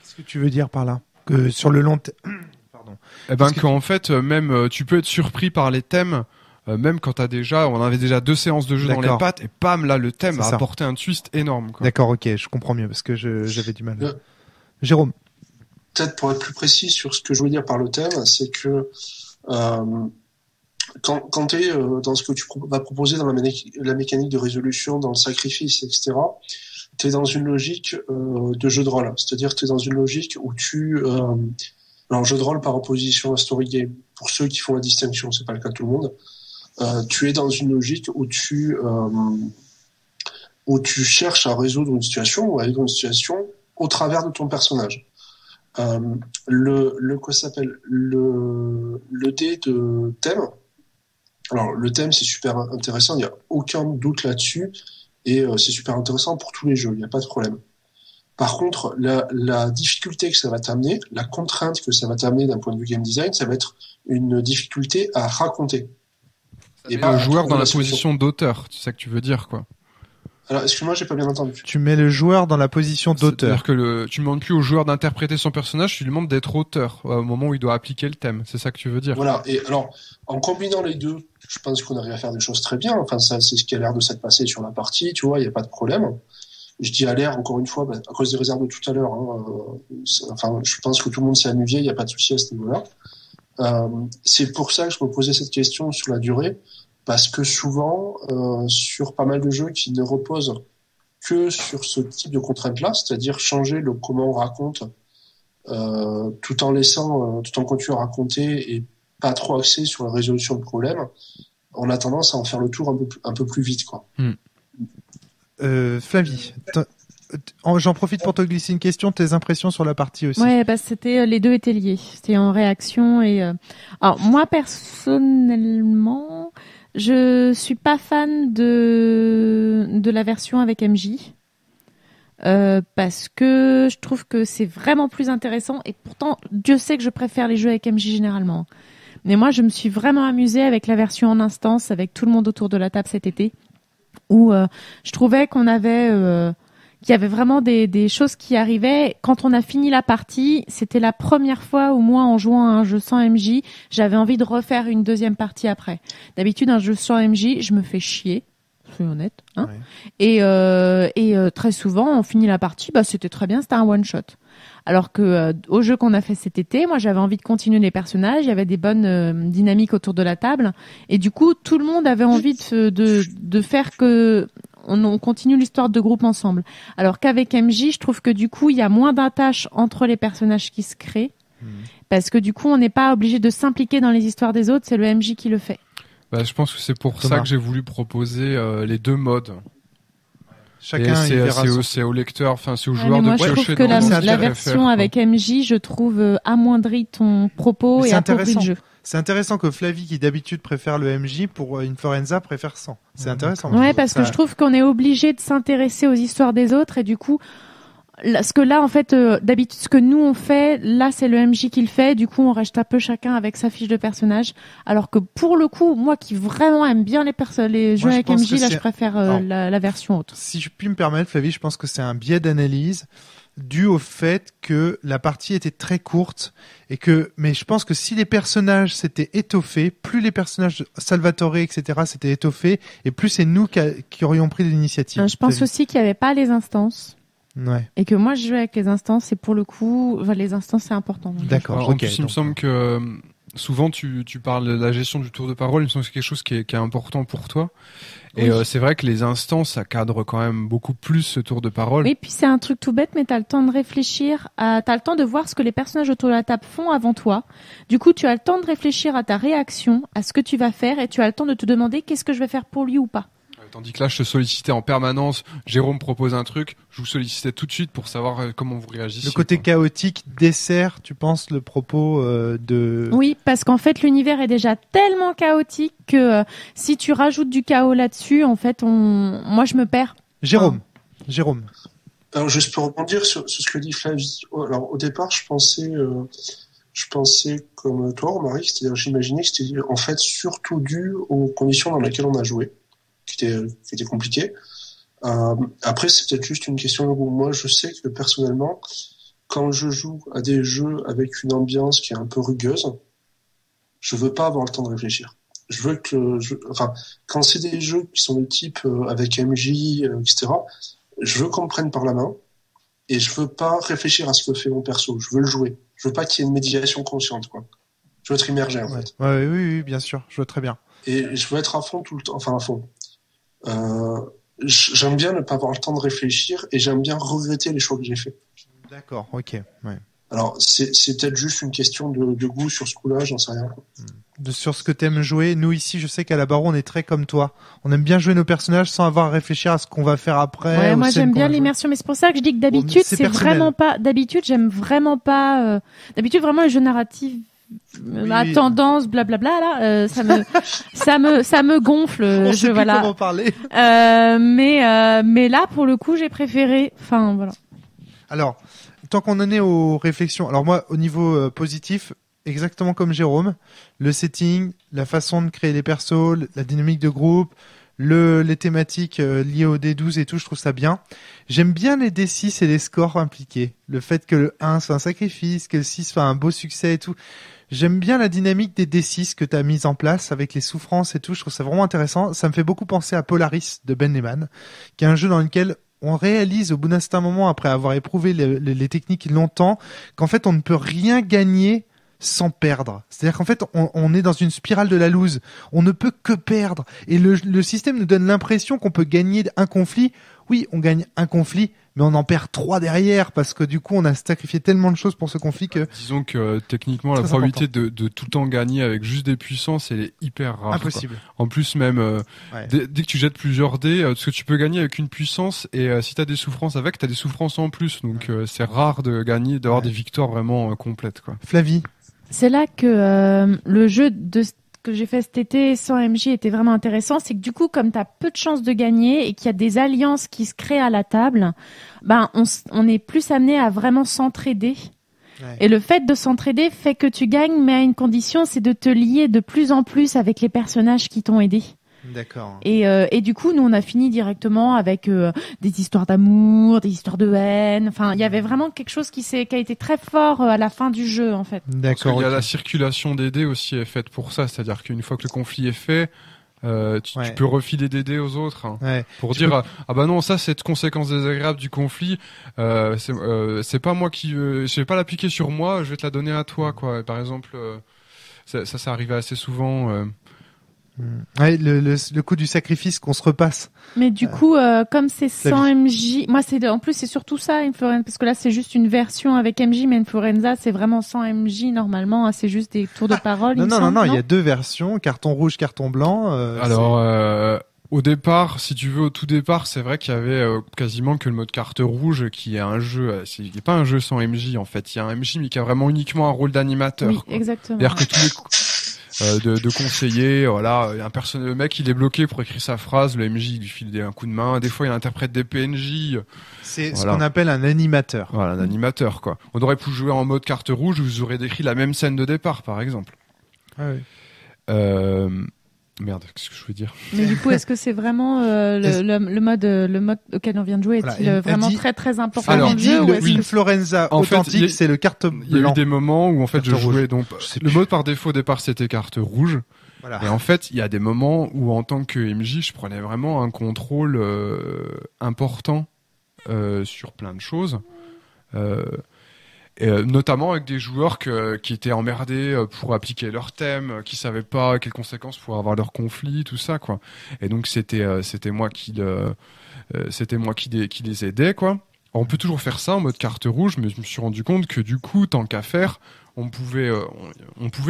Qu'est-ce que tu veux dire par là? Que sur le long pardon. Qu'en fait, même, tu peux être surpris par les thèmes, même quand on avait déjà 2 séances de jeu dans les pattes, et pam, là, le thème a apporté un twist énorme, quoi. D'accord, ok, je comprends mieux, parce que j'avais du mal. Jérôme. Peut-être pour être plus précis sur ce que je veux dire par le thème, c'est que, quand tu es dans ce que tu vas proposer dans la mécanique de résolution, dans le sacrifice, etc., tu es dans une logique de jeu de rôle. C'est-à-dire que tu es dans une logique où alors jeu de rôle par opposition à story game. Pour ceux qui font la distinction, c'est pas le cas de tout le monde. Tu es dans une logique où tu cherches à résoudre une situation ou à résoudre une situation au travers de ton personnage. Le dé de thème. Alors le thème c'est super intéressant, il n'y a aucun doute là-dessus et c'est super intéressant pour tous les jeux, il n'y a pas de problème. Par contre, la difficulté que ça va t'amener, la contrainte que ça va t'amener d'un point de vue game design, ça va être une difficulté à raconter. Et pas le joueur dans la position d'auteur, c'est ça que tu veux dire, quoi. Alors, excuse-moi, j'ai pas bien entendu. Tu mets le joueur dans la position d'auteur. C'est-à-dire que tu ne demandes plus au joueur d'interpréter son personnage, tu lui demandes d'être auteur au moment où il doit appliquer le thème. C'est ça que tu veux dire. Voilà. Et alors, en combinant les deux, je pense qu'on arrive à faire des choses très bien. Enfin, ça, c'est ce qui a l'air de s'être passé sur la partie, tu vois, il n'y a pas de problème. Je dis à l'air, encore une fois, à cause des réserves de tout à l'heure, enfin, je pense que tout le monde s'est amusé, il n'y a pas de souci à ce niveau-là. C'est pour ça que je me posais cette question sur la durée. Parce que souvent, sur pas mal de jeux qui ne reposent que sur ce type de contrainte-là, c'est-à-dire changer le comment on raconte, tout en continuant à raconter et pas trop axé sur la résolution de problèmes, on a tendance à en faire le tour un peu plus vite, quoi. Flavie, j'en profite pour te glisser une question, tes impressions sur la partie aussi. Ouais, c'était les deux étaient liés, c'était en réaction et alors moi personnellement. Je suis pas fan de la version avec MJ parce que je trouve que c'est vraiment plus intéressant et pourtant Dieu sait que je préfère les jeux avec MJ généralement. Mais moi je me suis vraiment amusée avec la version en instance avec tout le monde autour de la table cet été où je trouvais qu'il qu'il y avait vraiment des choses qui arrivaient. Quand on a fini la partie, c'était la première fois où moi, en jouant à un jeu sans MJ, j'avais envie de refaire une deuxième partie après. D'habitude, un jeu sans MJ, je me fais chier. Soyons honnêtes, hein. Ouais. Et très souvent, on finit la partie, c'était très bien, c'était un one shot. Alors que au jeu qu'on a fait cet été, moi j'avais envie de continuer les personnages, il y avait des bonnes dynamiques autour de la table, et du coup tout le monde avait envie de faire que on continue l'histoire de groupe ensemble. Alors qu'avec MJ, je trouve que du coup il y a moins d'attache entre les personnages qui se créent, parce que du coup on n'est pas obligé de s'impliquer dans les histoires des autres, c'est le MJ qui le fait. Je pense que c'est pour ça que j'ai voulu proposer les deux modes. Chacun c'est au lecteur, enfin c'est au joueur de piocher. Moi je trouve que la version avec MJ, je trouve amoindrit ton propos et appauvrit le jeu. C'est intéressant que Flavie, qui d'habitude préfère le MJ, pour une Forenza préfère 100. C'est intéressant. Ouais, parce que je trouve qu'on est obligé de s'intéresser aux histoires des autres, et du coup, en fait, d'habitude, ce que nous on fait, là, c'est le MJ qui le fait. Du coup, on reste un peu chacun avec sa fiche de personnage. Alors que pour le coup, moi qui vraiment aime bien les jeux avec MJ, là, je préfère la version autre. Si je puis me permettre, Flavie, je pense que c'est un biais d'analyse dû au fait que la partie était très courte mais je pense que si les personnages s'étaient étoffés, plus les personnages de Salvatore, etc., s'étaient étoffés, et plus c'est nous qui aurions pris l'initiative. Je pense aussi qu'il n'y avait pas les instances. Ouais. Et que moi je joue avec les instances, et pour le coup, les instances c'est important. D'accord. En plus, il me semble que souvent tu parles de la gestion du tour de parole, il me semble que c'est quelque chose qui est important pour toi. Et c'est vrai que les instances, ça cadre quand même beaucoup plus ce tour de parole. Oui, puis c'est un truc tout bête, mais t'as le temps de réfléchir, t'as le temps de voir ce que les personnages autour de la table font avant toi. Du coup, tu as le temps de réfléchir à ta réaction, à ce que tu vas faire, et tu as le temps de te demander qu'est-ce que je vais faire pour lui ou pas. Tandis que là, je te sollicitais en permanence. Jérôme propose un truc, je vous sollicitais tout de suite pour savoir comment vous réagissez. Le côté chaotique dessert, tu penses, le propos de... Oui, parce qu'en fait, l'univers est déjà tellement chaotique que si tu rajoutes du chaos là-dessus, en fait, moi, je me perds. Jérôme. Alors, juste pour rebondir sur ce que dit Flavie. Alors, au départ, je pensais comme toi, Marie, c'est-à-dire, j'imaginais que c'était en fait surtout dû aux conditions dans lesquelles on a joué, qui était compliqué. Après, c'est peut-être juste une question de goût. Moi, je sais que personnellement, quand je joue à des jeux avec une ambiance qui est un peu rugueuse, je veux pas avoir le temps de réfléchir. Je veux quand c'est des jeux qui sont de type avec MJ, etc., je veux qu'on me prenne par la main, et je veux pas réfléchir à ce que fait mon perso. Je veux le jouer. Je veux pas qu'il y ait une médiation consciente, quoi. Je veux être immergé, en fait. Oui, bien sûr. Je vois très bien. Et je veux être à fond tout le temps. Enfin, à fond. J'aime bien ne pas avoir le temps de réfléchir, et j'aime bien regretter les choix que j'ai faits. D'accord, ok. Ouais. Alors, c'est peut-être juste une question de goût sur ce coup-là, j'en sais rien. Sur ce que t'aimes jouer, nous ici, je sais qu'à la Baron, on est très comme toi. On aime bien jouer nos personnages sans avoir à réfléchir à ce qu'on va faire après. Ouais, moi j'aime bien l'immersion, mais c'est pour ça que je dis que d'habitude, c'est vraiment pas. D'habitude, j'aime vraiment pas. D'habitude, vraiment les jeux narratifs. La tendance, blablabla, là, ça me gonfle. On sait plus comment parler. Mais là, pour le coup, j'ai préféré. Enfin, voilà. Alors, tant qu'on en est aux réflexions, alors moi, au niveau positif, exactement comme Jérôme, le setting, la façon de créer les persos, la dynamique de groupe, les thématiques liées au D12 et tout, je trouve ça bien. J'aime bien les D6 et les scores impliqués. Le fait que le 1 soit un sacrifice, que le 6 soit un beau succès et tout. J'aime bien la dynamique des D6 que tu as mise en place avec les souffrances et tout. Je trouve ça vraiment intéressant. Ça me fait beaucoup penser à Polaris de Ben Lehman, qui est un jeu dans lequel on réalise au bout d'un certain moment, après avoir éprouvé les techniques longtemps, qu'en fait on ne peut rien gagner sans perdre. C'est-à-dire qu'en fait, on est dans une spirale de la lose. On ne peut que perdre. Et le système nous donne l'impression qu'on peut gagner un conflit. Oui, on gagne un conflit, mais on en perd 3 derrière parce que du coup, on a sacrifié tellement de choses pour ce conflit que... Disons que techniquement, la probabilité de tout le temps gagner avec juste des puissances, elle est hyper rare. Impossible. Quoi. En plus, même dès que tu jettes plusieurs dés, parce que tu peux gagner avec une puissance et si t'as des souffrances avec, t'as des souffrances en plus. Donc c'est rare de gagner, d'avoir des victoires vraiment complètes. Quoi. Flavie. C'est là que le jeu que j'ai fait cet été sans MJ était vraiment intéressant. C'est que du coup, comme tu as peu de chances de gagner et qu'il y a des alliances qui se créent à la table, on est plus amené à vraiment s'entraider. Ouais. Et le fait de s'entraider fait que tu gagnes, mais à une condition, c'est de te lier de plus en plus avec les personnages qui t'ont aidé. D'accord. Et du coup, nous, on a fini directement avec des histoires d'amour, des histoires de haine. Enfin, il y avait vraiment quelque chose qui a été très fort à la fin du jeu, en fait. D'accord. Il y a la circulation des dés aussi est faite pour ça, c'est-à-dire qu'une fois que le conflit est fait, tu peux refiler des dés aux autres pour dire ah bah non, ça c'est une conséquence désagréable du conflit, c'est pas moi qui je vais pas l'appliquer sur moi, je vais te la donner à toi, quoi. Et par exemple ça arrivait assez souvent. Ouais, le coup du sacrifice qu'on se repasse. Mais du coup, comme c'est 100 MJ, moi en plus c'est surtout ça, Influenza, parce que là c'est juste une version avec MJ, mais Influenza c'est vraiment 100 MJ normalement, c'est juste des tours de parole. Non, il y a 2 versions, carton rouge, carton blanc. Alors au départ, si tu veux, au tout départ, c'est vrai qu'il y avait quasiment que le mode carte rouge qui est un jeu, il n'est pas un jeu sans MJ en fait, il y a un MJ mais qui a vraiment uniquement un rôle d'animateur. Oui, exactement. C'est-à-dire que tous les de conseiller, voilà, le mec il est bloqué pour écrire sa phrase, le MJ il lui file un coup de main, des fois il interprète des PNJ. C'est ce qu'on appelle un animateur. Voilà, un animateur quoi. On aurait pu jouer en mode carte rouge où vous aurez décrit la même scène de départ par exemple. Ah oui. Merde, qu'est-ce que je veux dire? Mais du coup, est-ce que c'est vraiment le mode auquel on vient de jouer est-il vraiment très très important dans le jeu? Oui, Influenza authentique, c'est le carte blanc. Il y a eu des moments où en fait je jouais donc le mode par défaut au départ c'était carte rouge. Voilà. Et en fait, il y a des moments où en tant que MJ, je prenais vraiment un contrôle important sur plein de choses. Et notamment avec des joueurs qui étaient emmerdés pour appliquer leur thème, qui savaient pas quelles conséquences pourraient avoir leur conflit, tout ça quoi. Et donc c'était moi qui les aidais quoi. Alors, on peut toujours faire ça en mode carte rouge, mais je me suis rendu compte que du coup tant qu'à faire, on pouvait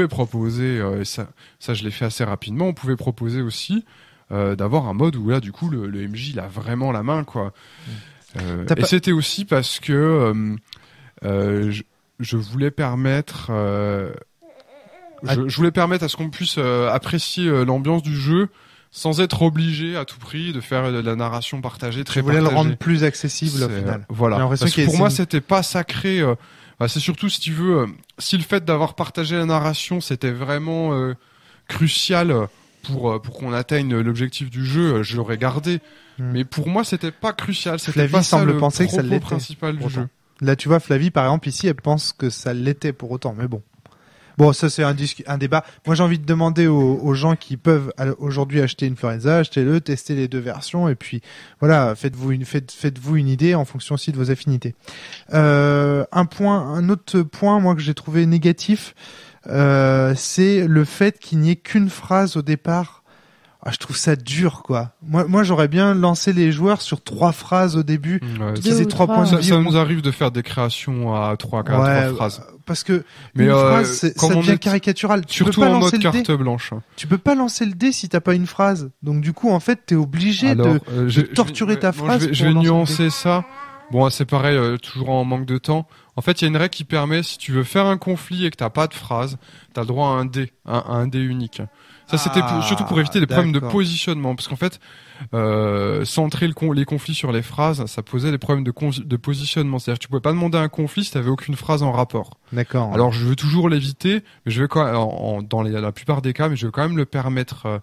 proposer ça je l'ai fait assez rapidement, on pouvait proposer aussi d'avoir un mode où là du coup le MJ il a vraiment la main quoi. Et c'était aussi parce que je voulais permettre je voulais permettre à ce qu'on puisse apprécier l'ambiance du jeu sans être obligé à tout prix de faire de la narration partagée très partagée. Je voulais le rendre plus accessible au final. Voilà. Parce que pour moi c'était pas sacré. C'est surtout si tu veux, si le fait d'avoir partagé la narration c'était vraiment crucial pour qu'on atteigne l'objectif du jeu, je l'aurais gardé. Mais pour moi c'était pas crucial. C'était Flavie pas ça semble le penser que ça propos l'était principal du jeu. Là, tu vois, Flavie, par exemple, ici, elle pense que ça l'était pour autant, mais bon. Bon, ça, c'est un débat. Moi, j'ai envie de demander aux gens qui peuvent aujourd'hui acheter Influenza, achetez-le, testez les 2 versions, et puis, voilà, faites-vous une idée en fonction aussi de vos affinités. Un autre point, moi, que j'ai trouvé négatif, c'est le fait qu'il n'y ait qu'une phrase au départ. Ah, je trouve ça dur, quoi. Moi, j'aurais bien lancé les joueurs sur 3 phrases au début. Qu'ils aient 3 points de vie. Ça nous arrive de faire des créations à 3 phrases. Parce que une phrase, ça devient caricatural. Surtout en mode carte blanche. Tu peux pas lancer le dé si t'as pas une phrase. Donc, du coup, en fait, t'es obligé de torturer ta phrase. Je vais nuancer ça. Bon, c'est pareil, toujours en manque de temps. En fait, il y a une règle qui permet, si tu veux faire un conflit et que t'as pas de phrase, t'as le droit à un dé, un dé unique. Ça, c'était surtout pour éviter les problèmes de positionnement, parce qu'en fait, centrer les conflits sur les phrases, ça posait des problèmes de positionnement. C'est-à-dire que tu pouvais pas demander un conflit si t'avais aucune phrase en rapport. D'accord. Alors, je veux toujours l'éviter, mais je vais dans la plupart des cas, mais je vais quand même le permettre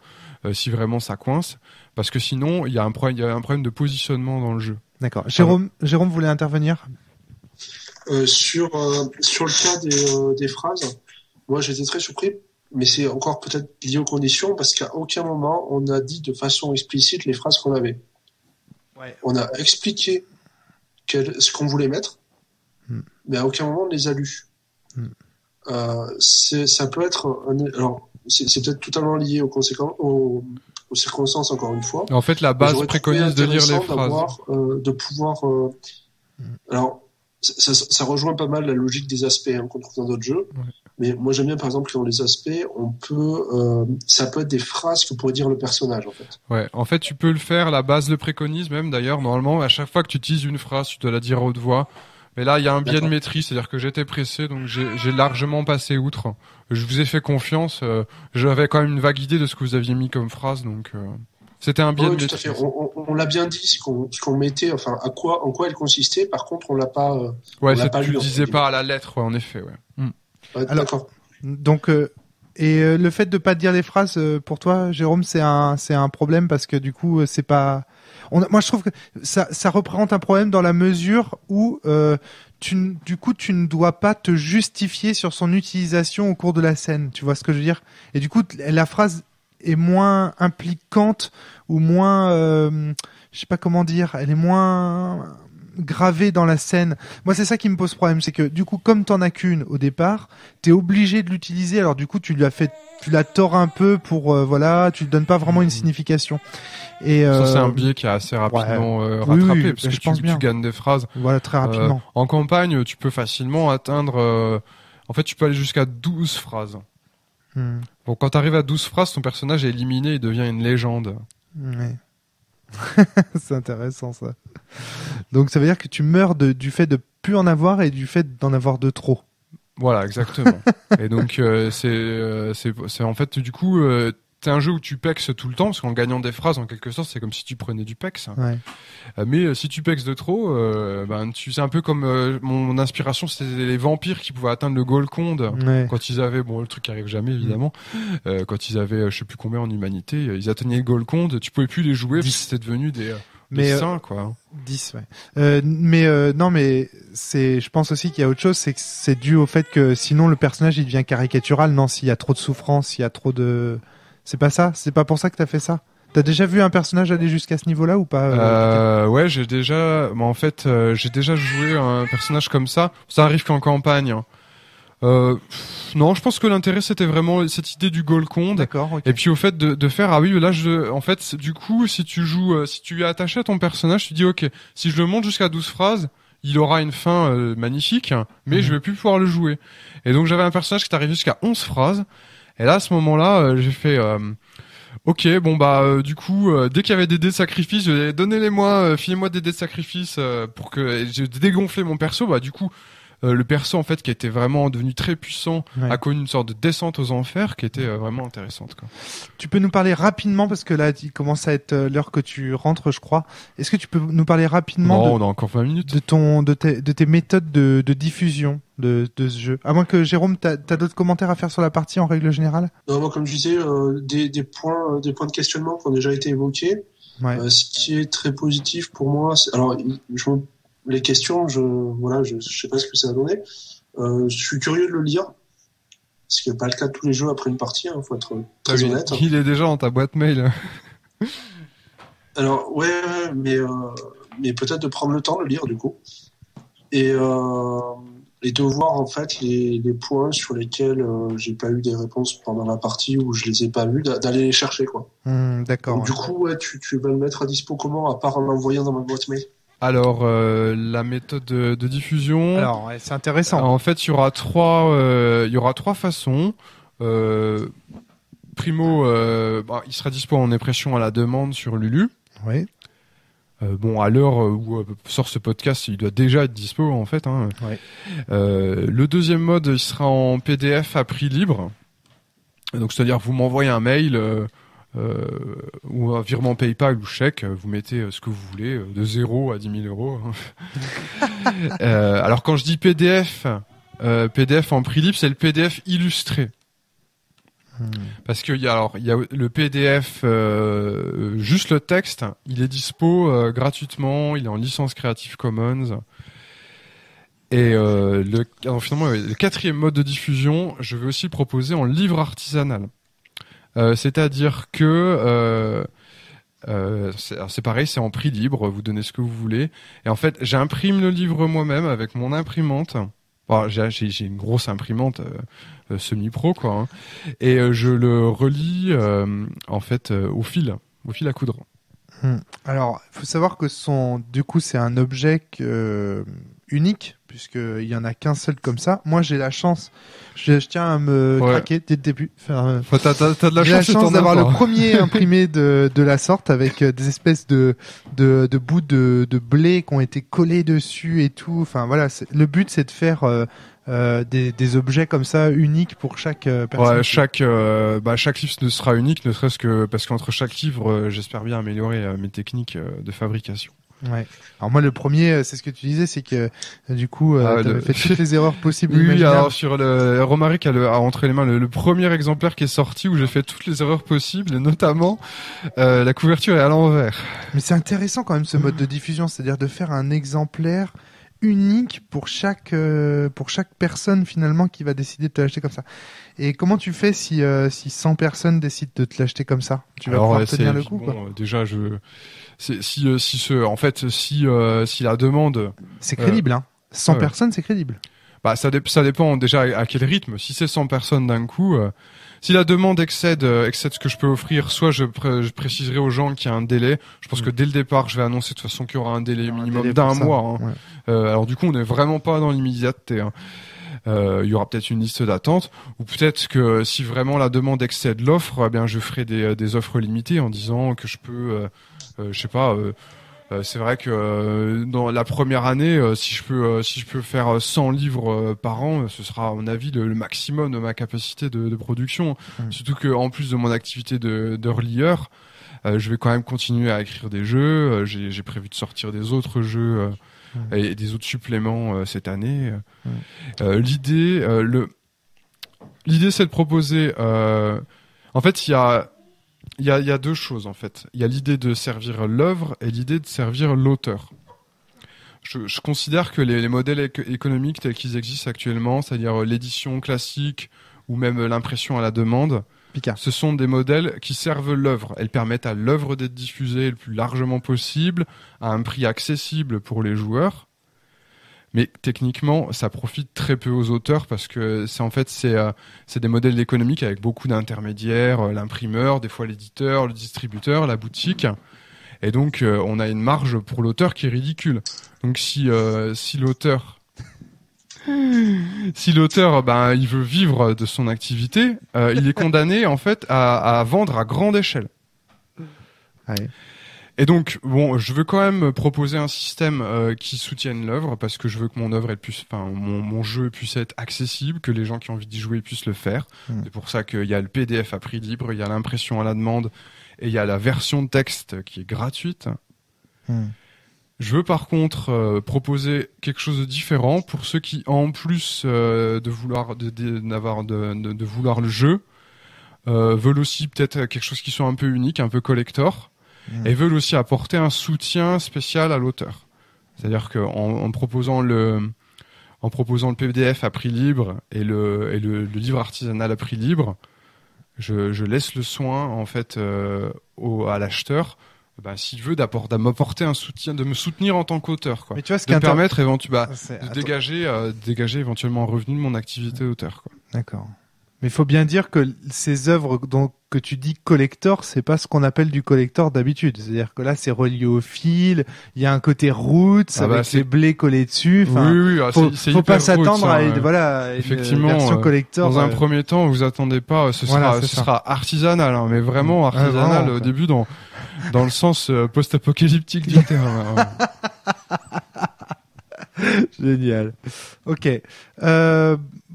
si vraiment ça coince, parce que sinon, il y a un problème de positionnement dans le jeu. D'accord. Jérôme voulait intervenir. Sur le cas des phrases, moi j'étais très surpris, mais c'est encore peut-être lié aux conditions, parce qu'à aucun moment on a dit de façon explicite les phrases qu'on avait. Ouais. On a expliqué ce qu'on voulait mettre, mais à aucun moment on les a lus. Ça peut être alors c'est peut-être totalement lié aux circonstances, encore une fois. En fait, la base préconise de lire les phrases. De pouvoir alors ça rejoint pas mal la logique des aspects qu'on trouve dans d'autres jeux. Ouais. Mais moi j'aime bien par exemple que dans les aspects, ça peut être des phrases que pourrait dire le personnage en fait. Ouais, en fait tu peux le faire, la base le préconise même d'ailleurs, normalement à chaque fois que tu utilises une phrase, tu dois la dire à haute voix. Mais là il y a un biais de maîtrise, c'est-à-dire que j'étais pressé donc j'ai largement passé outre. Je vous ai fait confiance, j'avais quand même une vague idée de ce que vous aviez mis comme phrase donc c'était un biais de maîtrise. Tout à fait. On l'a bien dit, ce qu'on mettait, enfin en quoi elle consistait. Par contre, on l'a pas. Tu le disais pas à la lettre, ouais, en effet, ouais. Alors, donc Et le fait de pas dire les phrases, pour toi, Jérôme, c'est un problème parce que du coup, c'est pas. Moi, je trouve que ça représente un problème dans la mesure où tu ne dois pas te justifier sur son utilisation au cours de la scène. Tu vois ce que je veux dire? Et du coup, la phrase est moins impliquante ou moins, je sais pas comment dire, elle est moins gravée dans la scène. Moi, c'est ça qui me pose problème, c'est que du coup, comme t'en as qu'une au départ, t'es obligé de l'utiliser. Alors du coup, tu la tords un peu pour tu lui donnes pas vraiment une signification. Et ça, c'est un biais qui est assez rapidement rattrapé, parce que tu gagnes des phrases. Voilà, très rapidement. En campagne, tu peux facilement atteindre. En fait, tu peux aller jusqu'à 12 phrases. Bon, quand t'arrives à 12 phrases, ton personnage est éliminé et devient une légende. Ouais. C'est intéressant ça. Donc ça veut dire que tu meurs du fait de plus en avoir et du fait d'en avoir de trop. Voilà, exactement. Et donc c'est en fait du coup c'est un jeu où tu pexes tout le temps, parce qu'en gagnant des phrases, en quelque sorte, c'est comme si tu prenais du pex. Ouais. Mais si tu pexes de trop, c'est un peu comme mon inspiration, c'était les vampires qui pouvaient atteindre le Golconde quand ils avaient, le truc qui arrive jamais évidemment, quand ils avaient je sais plus combien en humanité, ils atteignaient le Golconde, tu pouvais plus les jouer parce que c'était devenu des saints, quoi. 10, ouais. Non, mais je pense aussi qu'il y a autre chose, c'est que c'est dû au fait que sinon le personnage il devient caricatural. Non, s'il y a trop de souffrance, s'il y a trop de... C'est pas ça? C'est pas pour ça que t'as fait ça? T'as déjà vu un personnage aller jusqu'à ce niveau-là ou pas? Ouais, j'ai déjà joué un personnage comme ça. Ça arrive qu'en campagne. Non, je pense que l'intérêt c'était vraiment cette idée du Golconde. D'accord. Okay. Et puis au fait de faire en fait du coup si tu es attaché à ton personnage, tu dis ok, si je le monte jusqu'à 12 phrases, il aura une fin magnifique, mais je vais plus pouvoir le jouer. Et donc j'avais un personnage qui est arrivé jusqu'à 11 phrases. Et là, à ce moment-là, j'ai fait ok, du coup, dès qu'il y avait des dés de sacrifice, donnez-les-moi, filez-moi des dés de sacrifice pour que j'ai dégonflé mon perso. Du coup, le perso en fait qui était vraiment devenu très puissant a connu une sorte de descente aux enfers qui était vraiment intéressante, quoi. Tu peux nous parler rapidement, parce que là il commence à être l'heure que tu rentres, je crois. Est-ce que tu peux nous parler rapidement on a encore 20 minutes de tes méthodes de diffusion de ce jeu, à moins que Jérôme t'as d'autres commentaires à faire sur la partie en règle générale? Non, moi comme je disais, des points de questionnement qui ont déjà été évoqués. Ce qui est très positif pour moi, les questions, je sais pas ce que ça va donner. Je suis curieux de le lire, ce qui n'est pas le cas de tous les jeux après une partie, faut être très honnête. Il est déjà dans ta boîte mail. Alors mais peut-être de prendre le temps de le lire du coup, et de voir en fait les points sur lesquels j'ai pas eu des réponses pendant la partie, ou je les ai pas lus, d'aller les chercher, quoi. D'accord. Donc, du coup, tu vas le mettre à dispo comment, à part en l'envoyant dans ma boîte mail? Alors la méthode de diffusion. Alors c'est intéressant. En fait, il y aura trois façons. Primo, il sera dispo en impression à la demande sur Lulu. Oui. À l'heure où sort ce podcast, il doit déjà être dispo en fait. Ouais. Le deuxième mode, il sera en PDF à prix libre. Donc c'est-à-dire vous m'envoyez un mail. Ou un virement PayPal ou chèque, vous mettez ce que vous voulez, de 0 à 10 000 euros. Alors quand je dis PDF en prix libre, c'est le PDF illustré. Parce qu'il y a le PDF juste le texte, il est dispo gratuitement, il est en licence Creative Commons. Et finalement le quatrième mode de diffusion, je vais aussi le proposer en livre artisanal. C'est-à-dire que c'est pareil, c'est en prix libre, vous donnez ce que vous voulez. Et en fait, j'imprime le livre moi-même avec mon imprimante. J'ai une grosse imprimante semi-pro, quoi. Et je le relis en fait au fil à coudre. Alors, il faut savoir que c'est un objet unique, puisqu'il y en a qu'un seul comme ça. Moi, j'ai la chance, je tiens à me craquer dès le début. T'as de la chance d'avoir le premier imprimé de la sorte, avec des espèces de bouts de blé qui ont été collés dessus et tout. Enfin voilà, le but c'est de faire des objets comme ça uniques pour chaque personne. Ouais, chaque livre ne sera unique, ne serait-ce que parce qu'entre chaque livre, j'espère bien améliorer mes techniques de fabrication. Ouais. Alors moi, le premier, c'est ce que tu disais, c'est que du coup, t'avais fait toutes les erreurs possibles. Oui, alors sur Romaric a entre les mains le premier exemplaire qui est sorti où j'ai fait toutes les erreurs possibles, et notamment la couverture est à l'envers. Mais c'est intéressant quand même ce mode de diffusion, c'est-à-dire de faire un exemplaire unique pour chaque personne finalement qui va décider de te l'acheter comme ça. Et comment tu fais si 100 personnes décident de te l'acheter comme ça? Tu vas pouvoir tenir le coup, quoi. Déjà, si la demande, c'est crédible, hein. 100 personnes, c'est crédible. Bah ça dépend déjà à quel rythme. Si c'est 100 personnes d'un coup, si la demande excède ce que je peux offrir, soit je préciserai aux gens qu'il y a un délai. Je pense que dès le départ, je vais annoncer de toute façon qu'il y aura un délai minimum d'un mois. Hein. Ouais. Alors du coup, on n'est vraiment pas dans l'immédiateté. Hein. Il y aura peut-être une liste d'attente, ou peut-être que si vraiment la demande excède l'offre, eh bien je ferai des offres limitées en disant que je peux, je sais pas. C'est vrai que dans la première année, si je peux faire 100 livres par an, ce sera à mon avis le maximum de ma capacité de production. Surtout que en plus de mon activité de relieur, je vais quand même continuer à écrire des jeux. J'ai prévu de sortir des autres jeux et des autres suppléments cette année. L'idée, c'est de proposer. En fait, il y a deux choses en fait. Il y a l'idée de servir l'œuvre et l'idée de servir l'auteur. Je considère que les modèles économiques tels qu'ils existent actuellement, c'est-à-dire l'édition classique ou même l'impression à la demande, ce sont des modèles qui servent l'œuvre. Elles permettent à l'œuvre d'être diffusée le plus largement possible, à un prix accessible pour les joueurs. Mais techniquement, ça profite très peu aux auteurs parce que c'est des modèles économiques avec beaucoup d'intermédiaires, l'imprimeur, des fois l'éditeur, le distributeur, la boutique. Et donc, on a une marge pour l'auteur qui est ridicule. Donc, si l'auteur, il veut vivre de son activité, il est condamné en fait à vendre à grande échelle. Ouais. Et donc, bon, je veux quand même proposer un système qui soutienne l'œuvre parce que je veux que mon œuvre mon jeu puisse être accessible, que les gens qui ont envie d'y jouer puissent le faire. C'est pour ça qu'il y a le PDF à prix libre, il y a l'impression à la demande et il y a la version de texte qui est gratuite. Je veux par contre proposer quelque chose de différent pour ceux qui, en plus de vouloir le jeu, veulent aussi peut-être quelque chose qui soit un peu unique, un peu collector. Et veulent aussi apporter un soutien spécial à l'auteur. C'est-à-dire qu'en proposant le PDF à prix libre et le livre artisanal à prix libre, je laisse le soin en fait à l'acheteur, s'il veut d'apporter un soutien, de me soutenir en tant qu'auteur, quoi. Mais tu vois, de me permettre de dégager éventuellement un revenu de mon activité d'auteur, quoi. D'accord. Mais il faut bien dire que ces œuvres que tu dis collector, c'est pas ce qu'on appelle du collector d'habitude. C'est-à-dire que là, c'est relié au fil, il y a un côté roots avec les blés collés dessus. Oui, faut pas s'attendre à une version collector. Dans un premier temps, vous attendez pas, ce sera artisanal, hein, mais vraiment artisanal au début dans le sens post-apocalyptique du terme. Génial. Ok.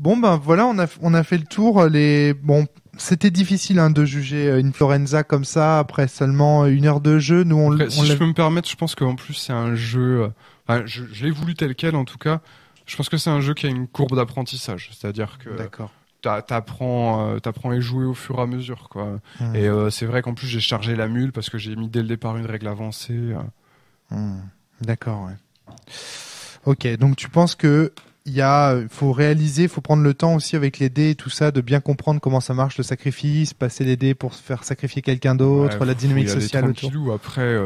Voilà, on a fait le tour. C'était difficile de juger une Florenza comme ça après seulement 1 heure de jeu. Nous, si je peux me permettre, je pense qu'en plus c'est un jeu. Je l'ai voulu tel quel en tout cas. Je pense que c'est un jeu qui a une courbe d'apprentissage, c'est-à-dire que t'apprends à jouer au fur et à mesure, quoi. Et c'est vrai qu'en plus j'ai chargé la mule parce que j'ai mis dès le départ une règle avancée. D'accord. Ouais. Ok, donc tu penses que faut prendre le temps aussi avec les dés et tout ça, de bien comprendre comment ça marche le sacrifice, passer les dés pour faire sacrifier quelqu'un d'autre, la dynamique sociale autour. Après,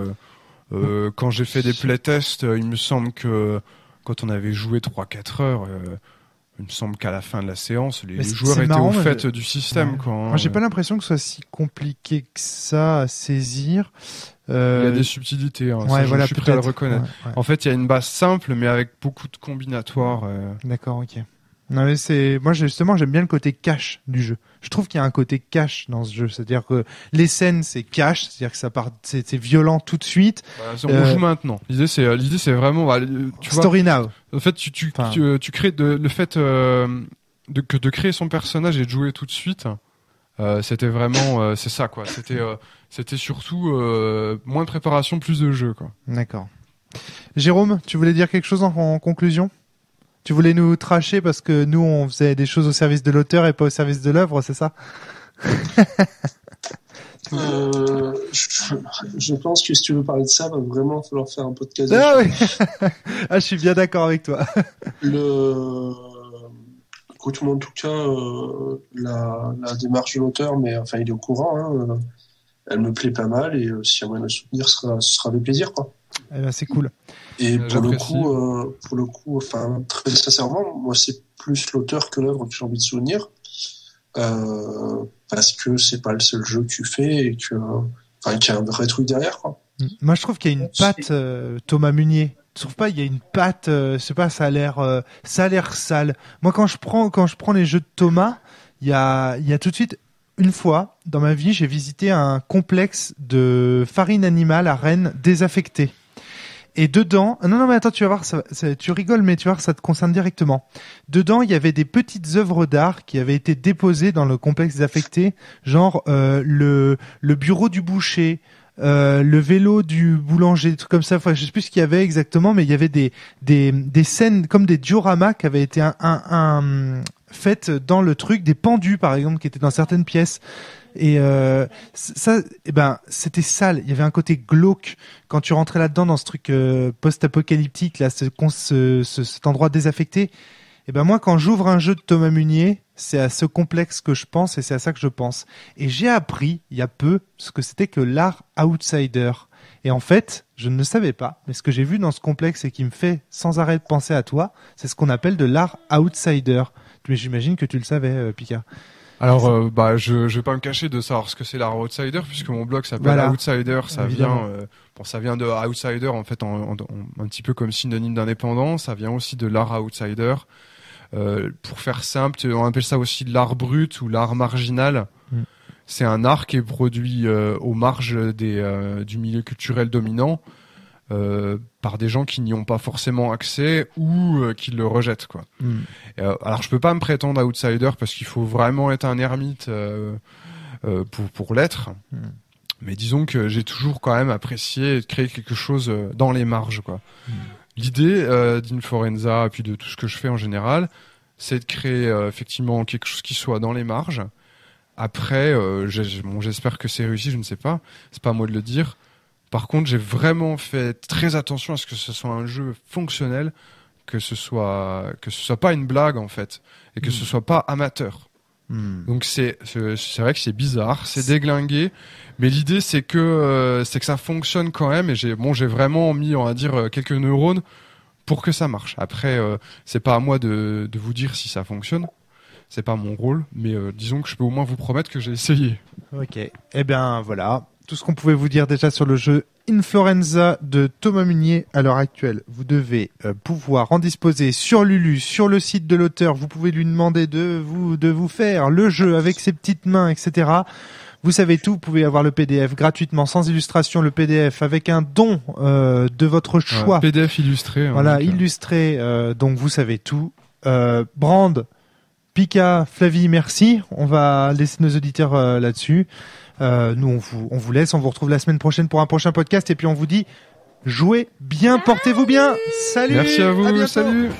quand j'ai fait des playtests, il me semble que quand on avait joué 3-4 heures, il me semble qu'à la fin de la séance, les joueurs étaient au fait du système. Ouais. Moi, j'ai pas l'impression que ce soit si compliqué que ça à saisir. Il y a des subtilités, je suis prêt à le reconnaître. Ouais. En fait, il y a une base simple, mais avec beaucoup de combinatoires. D'accord, ok. Non, mais moi justement, j'aime bien le côté cash du jeu. Je trouve qu'il y a un côté cash dans ce jeu, c'est-à-dire que les scènes c'est cash, c'est-à-dire que ça part, c'est violent tout de suite. On joue maintenant. L'idée c'est vraiment, story now. En fait, tu crées le fait de créer son personnage et de jouer tout de suite. C'était vraiment, c'est ça quoi. C'était surtout moins de préparation, plus de jeu, quoi. D'accord. Jérôme, tu voulais dire quelque chose en conclusion? Tu voulais nous tracher parce que nous, on faisait des choses au service de l'auteur et pas au service de l'œuvre, c'est ça? Je pense que si tu veux parler de ça, va vraiment falloir faire un podcast. Ah oui. Ah, je suis bien d'accord avec toi. Écoute, moi, en tout cas, la démarche de l'auteur, mais enfin, il est au courant, hein, elle me plaît pas mal, et s'il y a moyen de soutenir, ce sera avec plaisir, quoi. Eh ben, c'est cool. Et pour le coup, enfin, très sincèrement, moi, c'est plus l'auteur que l'œuvre que j'ai envie de soutenir, parce que c'est pas le seul jeu que tu fais et qu'il y a un vrai truc derrière, quoi. Moi, je trouve qu'il y a une patte, Thomas Munier. Tu trouves pas, il y a une patte, je sais pas, ça a l'air sale. Moi, quand je prends les jeux de Thomas, il y a tout de suite, une fois, dans ma vie, j'ai visité un complexe de farine animale à Rennes désaffecté. Et dedans, non, mais attends, tu vas voir, tu rigoles, mais tu vas voir, ça te concerne directement. Dedans, il y avait des petites œuvres d'art qui avaient été déposées dans le complexe désaffecté, genre le bureau du boucher, le vélo du boulanger, des trucs comme ça. Enfin, je sais plus ce qu'il y avait exactement, mais il y avait des scènes comme des dioramas qui avaient été faites dans le truc, des pendus par exemple qui étaient dans certaines pièces. Et ça, c'était sale. Il y avait un côté glauque quand tu rentrais là-dedans dans ce truc post-apocalyptique, là, cet endroit désaffecté. Et moi, quand j'ouvre un jeu de Thomas Munier, c'est à ce complexe que je pense et c'est à ça que je pense. Et j'ai appris il y a peu ce que c'était que l'art outsider. Et en fait, je ne le savais pas, mais ce que j'ai vu dans ce complexe et qui me fait sans arrêt penser à toi, c'est ce qu'on appelle de l'art outsider. Mais j'imagine que tu le savais, Pika. Alors, je vais pas me cacher de savoir ce que c'est l'art outsider, puisque mon blog s'appelle Outsider. Ça vient de outsider, en fait, un petit peu comme synonyme d'indépendant. Ça vient aussi de l'art outsider. Pour faire simple, on appelle ça aussi de l'art brut ou l'art marginal. C'est un art qui est produit aux marges du milieu culturel dominant par des gens qui n'y ont pas forcément accès ou qui le rejettent, quoi. Alors je peux pas me prétendre outsider parce qu'il faut vraiment être un ermite pour l'être. Mais disons que j'ai toujours quand même apprécié de créer quelque chose dans les marges, quoi. L'idée d'Inforenza et puis de tout ce que je fais en général, c'est de créer effectivement quelque chose qui soit dans les marges. Après, j'espère que c'est réussi, je ne sais pas. C'est pas à moi de le dire. Par contre, j'ai vraiment fait très attention à ce que ce soit un jeu fonctionnel, que ce soit pas une blague en fait, et que ce soit pas amateur. Donc c'est vrai que c'est bizarre, c'est déglingué, mais l'idée c'est que ça fonctionne quand même. Et j'ai vraiment mis, on va dire, quelques neurones pour que ça marche. Après, c'est pas à moi de vous dire si ça fonctionne. C'est pas mon rôle, mais disons que je peux au moins vous promettre que j'ai essayé. Ok. Eh bien, voilà. Tout ce qu'on pouvait vous dire déjà sur le jeu Inflorenza de Thomas Munier à l'heure actuelle. Vous devez pouvoir en disposer sur Lulu, sur le site de l'auteur. Vous pouvez lui demander de vous faire le jeu avec ses petites mains, etc. Vous savez tout. Vous pouvez avoir le PDF gratuitement, sans illustration, le PDF avec un don de votre choix. PDF illustré. Voilà, illustré. Donc vous savez tout. Brand, Pika, Flavie, merci. On va laisser nos auditeurs là-dessus. Nous, on vous laisse. On vous retrouve la semaine prochaine pour un prochain podcast. Et puis, on vous dit, jouez bien, portez-vous bien. Salut. Merci à vous. Salut.